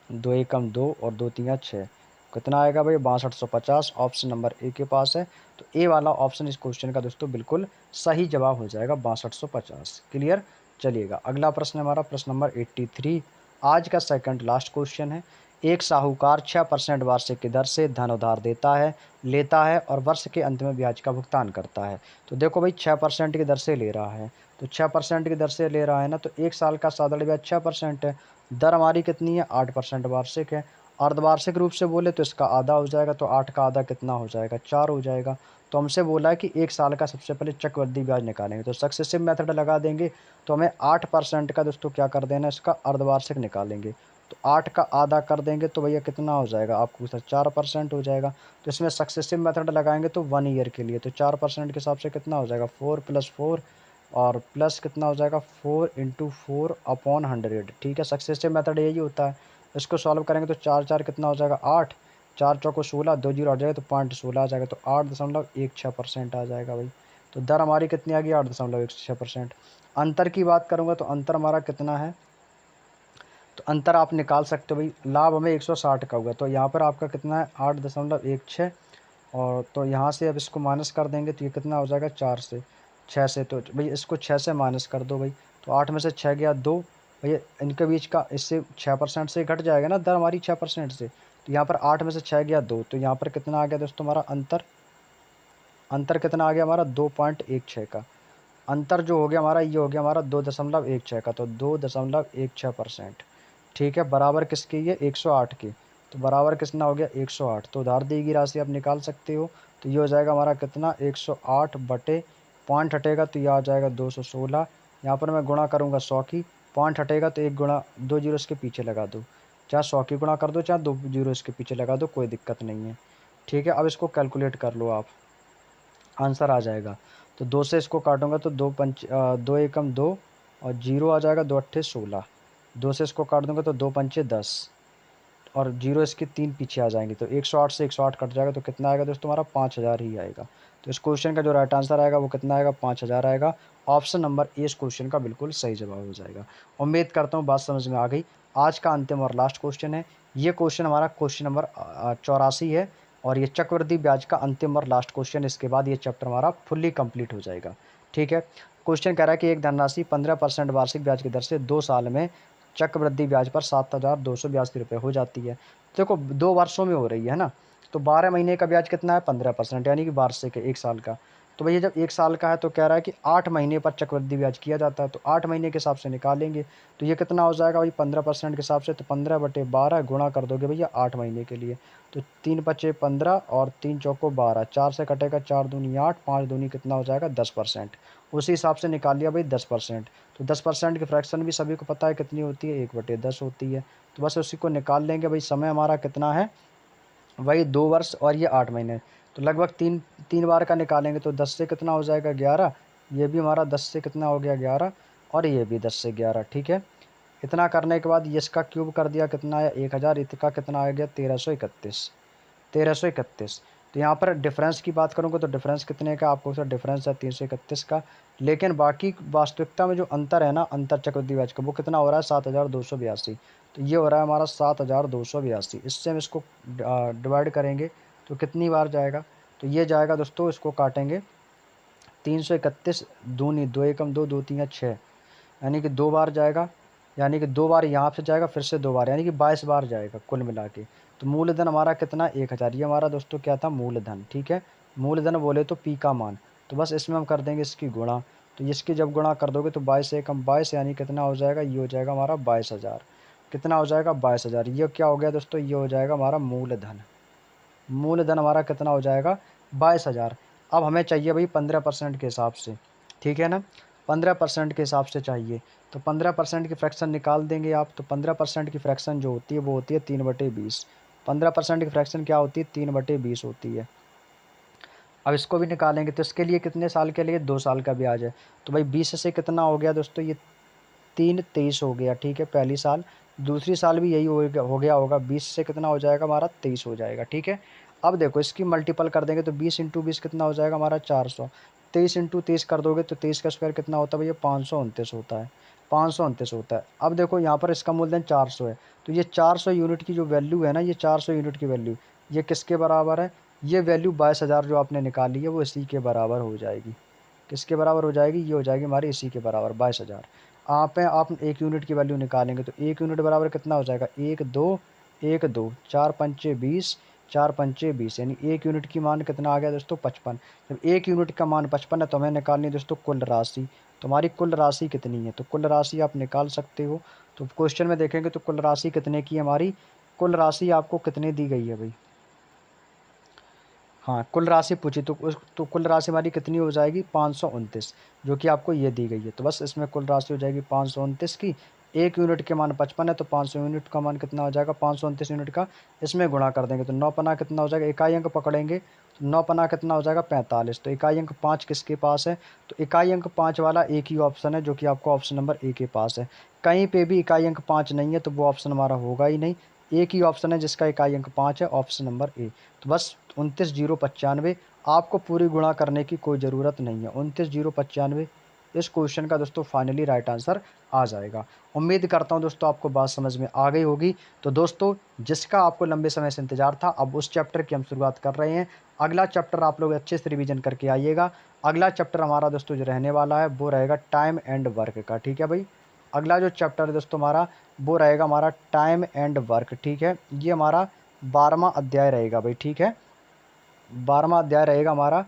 2 एकम 2 और 2 तिया 6, कितना आएगा भाई, 6250। ऑप्शन नंबर ए के पास है, तो ए वाला ऑप्शन इस क्वेश्चन का दोस्तों बिल्कुल सही जवाब हो जाएगा, 6250। क्लियर। चलिएगा अगला प्रश्न हमारा प्रश्न नंबर 83, आज का सेकंड लास्ट क्वेश्चन है। एक साहूकार 6% वार्षिक की दर से धन उधार देता है, लेता है और वर्ष के अंत में ब्याज का भुगतान करता है। तो देखो भाई 6% की दर से ले रहा है, तो 6% की दर से ले रहा है ना, तो एक साल का साधारण ब्याज 6% है, दर हमारी कितनी है, 8% वार्षिक है। अर्धवार्षिक रूप से बोले तो इसका आधा हो जाएगा, तो 8 का आधा कितना हो जाएगा, 4 हो जाएगा। तो हमसे बोला है कि एक साल का सबसे पहले चक्रवृद्धि ब्याज निकालेंगे, तो सक्सेसिव मेथड लगा देंगे, तो हमें 8% का दोस्तों क्या कर देना, इसका अर्धवार्षिक निकालेंगे, तो 8 का आधा कर देंगे तो भैया कितना हो जाएगा, आपको पूछा 4% हो जाएगा। तो इसमें सक्सेसिव मेथड लगाएंगे तो 1 ईयर के लिए, तो 4% के हिसाब से कितना हो जाएगा, 4 + 4, और प्लस कितना हो जाएगा, 4 × 4/100। ठीक है, सक्सेसिव मेथड यही होता है। इसको सॉल्व करेंगे तो 4 4 कितना हो जाएगा, 8, 4 चौको 16, 2 जीरो हट जाएगा तो 5 16 आ जाएगा, तो 8.16% आ जाएगा भाई। तो दर हमारी कितनी आ गई, 8.16%। अंतर की बात करूंगा तो अंतर हमारा कितना है, तो अंतर आप निकाल सकते हो भाई, लाभ हमें 160 का हुआ, तो यहाँ पर आपका कितना है, 8.16, और तो यहाँ से अब इसको माइनस कर देंगे तो ये कितना हो जाएगा, 4 से 6 से, तो भाई इसको 6 से माइनस कर दो भाई, तो 8 में से 6 गया 2, भैया इनके बीच का इससे 6% से घट जाएगा ना दर हमारी 6% से, तो यहाँ पर 8 में से 6 गया 2, तो यहाँ पर कितना आ गया दोस्तों हमारा अंतर, अंतर कितना आ गया हमारा 2.16 का। अंतर जो हो गया हमारा, ये हो गया हमारा 2.16 का, तो 2.16%। ठीक है, बराबर किसकी, ये 108 की, तो बराबर कितना हो गया, 108। तो उधार दी गई राशि आप निकाल सकते हो, तो ये हो जाएगा हमारा कितना, 108 बटे पॉइंट हटेगा तो ये आ जाएगा 216। यहाँ पर मैं गुणा करूँगा 100 की, पॉइंट हटेगा तो एक गुणा 2 जीरो इसके पीछे लगा दो, चाहे 100 की गुणा कर दो चाहे 2 जीरो इसके पीछे लगा दो, कोई दिक्कत नहीं है। ठीक है, अब इसको कैलकुलेट कर लो आप, आंसर आ जाएगा। तो 2 से इसको काटूंगा तो 2 एकम 2, और जीरो आ जाएगा, 2 अट्ठे 16, 2 से इसको काट दूंगा तो 2 पंचे 10, और जीरो इसके 3 पीछे आ जाएंगे, तो 108 से 108 कट जाएगा, तो कितना आएगा दोस्तों हमारा, 5000 ही आएगा। तो इस क्वेश्चन का जो राइट आंसर आएगा वो कितना आएगा, 5000 आएगा। ऑप्शन नंबर ए इस क्वेश्चन का बिल्कुल सही जवाब हो जाएगा। उम्मीद करता हूँ बात समझ में आ गई। आज का अंतिम और लास्ट क्वेश्चन है, ये क्वेश्चन हमारा क्वेश्चन नंबर 84 है, और ये चक्रवृद्धि ब्याज का अंतिम और लास्ट क्वेश्चन, इसके बाद ये चैप्टर हमारा फुल्ली कंप्लीट हो जाएगा। ठीक है, क्वेश्चन कह रहा है कि एक धनराशि 15% वार्षिक ब्याज की दर से 2 साल में चक्रवृद्धि ब्याज पर 7,282 रुपये हो जाती है। देखो 2 वर्षों में हो रही है ना, तो 12 महीने का ब्याज कितना है, 15%, यानी कि वार्षिक है, 1 साल का। तो भैया जब 1 साल का है तो कह रहा है कि 8 महीने पर चक्रवृद्धि ब्याज किया जाता है, तो 8 महीने के हिसाब से निकालेंगे, तो ये कितना हो जाएगा भाई, 15% के हिसाब से, तो 15/12 गुणा कर दोगे भैया 8 महीने के लिए, तो 3 पचे 15 और 3 चौको 12, 4 से कटेगा 4 दूनी 8, 5 दूनी कितना हो जाएगा 10%। उसी हिसाब से निकाल लिया भाई 10%। तो 10% की फ्रैक्शन भी सभी को पता है कितनी होती है, 1/10 होती है। तो बस उसी को निकाल लेंगे भाई। समय हमारा कितना है, वही 2 वर्ष और ये 8 महीने, तो लगभग तीन तीन बार का निकालेंगे, तो 10 से कितना हो जाएगा 11, ये भी हमारा 10 से कितना हो गया 11, और ये भी 10 से 11। ठीक है, इतना करने के बाद ये इसका क्यूब कर दिया, कितना है 1000, इसका कितना आ गया 1331, 1331। तो यहाँ पर डिफरेंस की बात करूँगा तो डिफरेंस कितने का आपको सर डिफरेंस है 331 का। लेकिन बाकी वास्तविकता में जो अंतर है ना, अंतर चक्रवृद्धि ब्याज का, वो कितना हो रहा है 7282। तो ये हो रहा है हमारा 7282। इससे हम इसको डिवाइड करेंगे तो कितनी बार जाएगा, तो ये जाएगा दोस्तों, इसको काटेंगे 331 दूनी 2 एकम 2 2 3 6, यानी कि 2 बार जाएगा, यानी कि 2 बार यहाँ से जाएगा, फिर से 2 बार, यानी कि 22 बार जाएगा कुल मिला के। तो मूलधन हमारा कितना 1000, ये हमारा दोस्तों क्या था मूलधन, ठीक है। मूलधन बोले तो पी का मान, तो बस इसमें हम कर देंगे इसकी गुणा। तो इसकी जब गुणा कर दोगे तो 22 एकम 22, यानी कितना हो जाएगा, ये हो जाएगा हमारा 22,000। कितना हो जाएगा 22,000। ये क्या हो गया दोस्तों, ये हो जाएगा हमारा मूलधन। मूलधन हमारा कितना हो जाएगा 22,000। अब हमें चाहिए भाई 15% के हिसाब से, ठीक है ना, 15% के हिसाब से चाहिए। तो 15% की फ्रैक्शन निकाल देंगे आप। तो 15% की फ्रैक्शन जो होती है वो होती है 3/20। 15% की फ्रैक्शन क्या होती है 3/20 होती है। अब इसको भी निकालेंगे तो इसके लिए कितने साल के लिए 2 साल का ब्याज है। तो भाई 20 से कितना हो गया दोस्तों, ये 3 23 हो गया, ठीक है, पहली साल। दूसरी साल भी यही हो गया होगा, 20 से कितना हो जाएगा हमारा 23 हो जाएगा, ठीक है। अब देखो इसकी मल्टीपल कर देंगे तो 20 × 20 कितना हो जाएगा हमारा 400। 23 × 23 कर दोगे तो 23 का स्क्वायर कितना होता है भैया 529 होता है, 529 होता है। अब देखो यहाँ पर इसका मूलधन 400 है, तो ये 400 यूनिट की जो वैल्यू है ना, ये 400 यूनिट की वैल्यू, ये किसके बराबर है, ये वैल्यू 22,000 जो आपने निकाली है वो इसी के बराबर हो जाएगी। किसके बराबर हो जाएगी, ये हो जाएगी हमारी इसी के बराबर 22,000। आप 1 यूनिट की वैल्यू निकालेंगे तो 1 यूनिट बराबर कितना हो जाएगा 1 2 4 पंचे 20, 4 पंचे 20, यानी 1 यूनिट की मान कितना आ गया दोस्तों 55। जब 1 यूनिट का मान 55 है तो हमें निकालनी है दोस्तों कुल राशि। तो हमारी कुल राशि कितनी है, तो कुल राशि आप निकाल सकते हो। तो क्वेश्चन में देखेंगे तो कुल राशि कितने की है हमारी, कुल राशि आपको कितने दी गई है भाई, हाँ कुल राशि पूछी तो कुल राशि हमारी कितनी हो जाएगी 529, जो कि आपको ये दी गई है। तो बस इसमें कुल राशि हो जाएगी 529 की। 1 यूनिट के मान 55 है तो 500 यूनिट का मान कितना हो जाएगा 529 यूनिट का। इसमें गुणा कर देंगे तो 9 पना कितना हो जाएगा, इकाई अंक पकड़ेंगे तो 9 पना कितना हो जाएगा 45। तो इकाई अंक 5 किसके पास है, तो इकाई अंक 5 वाला एक ही ऑप्शन है जो कि आपको ऑप्शन नंबर ए के पास है। कहीं पे भी इकाई अंक 5 नहीं है तो वो ऑप्शन हमारा होगा ही नहीं। एक ही ऑप्शन है जिसका इकाई अंक 5 है, ऑप्शन नंबर ए। तो बस 29,095, आपको पूरी गुणा करने की कोई ज़रूरत नहीं है। 29,095 इस क्वेश्चन का दोस्तों फाइनली राइट आंसर आ जाएगा। उम्मीद करता हूं दोस्तों आपको बात समझ में आ गई होगी। तो दोस्तों जिसका आपको लंबे समय से इंतजार था, अब उस चैप्टर की हम शुरुआत कर रहे हैं। अगला चैप्टर आप लोग अच्छे से रिवीजन करके आइएगा। अगला चैप्टर हमारा दोस्तों जो रहने वाला है वो रहेगा टाइम एंड वर्क का, ठीक है भाई। अगला जो चैप्टर है दोस्तों हमारा वो रहेगा हमारा टाइम एंड वर्क, ठीक है। ये हमारा 12वां अध्याय रहेगा भाई, ठीक है। 12वां अध्याय रहेगा हमारा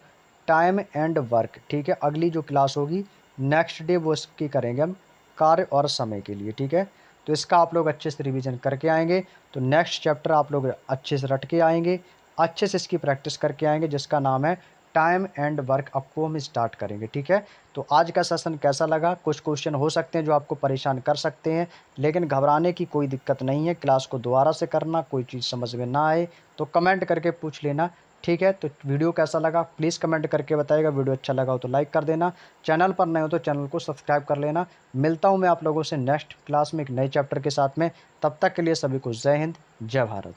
टाइम एंड वर्क, ठीक है। अगली जो क्लास होगी नेक्स्ट डे वो इसकी करेंगे हम कार्य और समय के लिए, ठीक है। तो इसका आप लोग अच्छे से रिवीजन करके आएंगे तो नेक्स्ट चैप्टर आप लोग अच्छे से रट के आएंगे, अच्छे से इसकी प्रैक्टिस करके आएंगे, जिसका नाम है टाइम एंड वर्क। आपको हम स्टार्ट करेंगे, ठीक है। तो आज का सेशन कैसा लगा, कुछ क्वेश्चन हो सकते हैं जो आपको परेशान कर सकते हैं, लेकिन घबराने की कोई दिक्कत नहीं है। क्लास को दोबारा से करना, कोई चीज़ समझ में ना आए तो कमेंट करके पूछ लेना, ठीक है। तो वीडियो कैसा लगा प्लीज़ कमेंट करके बताइएगा। वीडियो अच्छा लगा हो तो लाइक कर देना, चैनल पर नए हो तो चैनल को सब्सक्राइब कर लेना। मिलता हूँ मैं आप लोगों से नेक्स्ट क्लास में एक नए चैप्टर के साथ में। तब तक के लिए सभी को जय हिंद, जय भारत।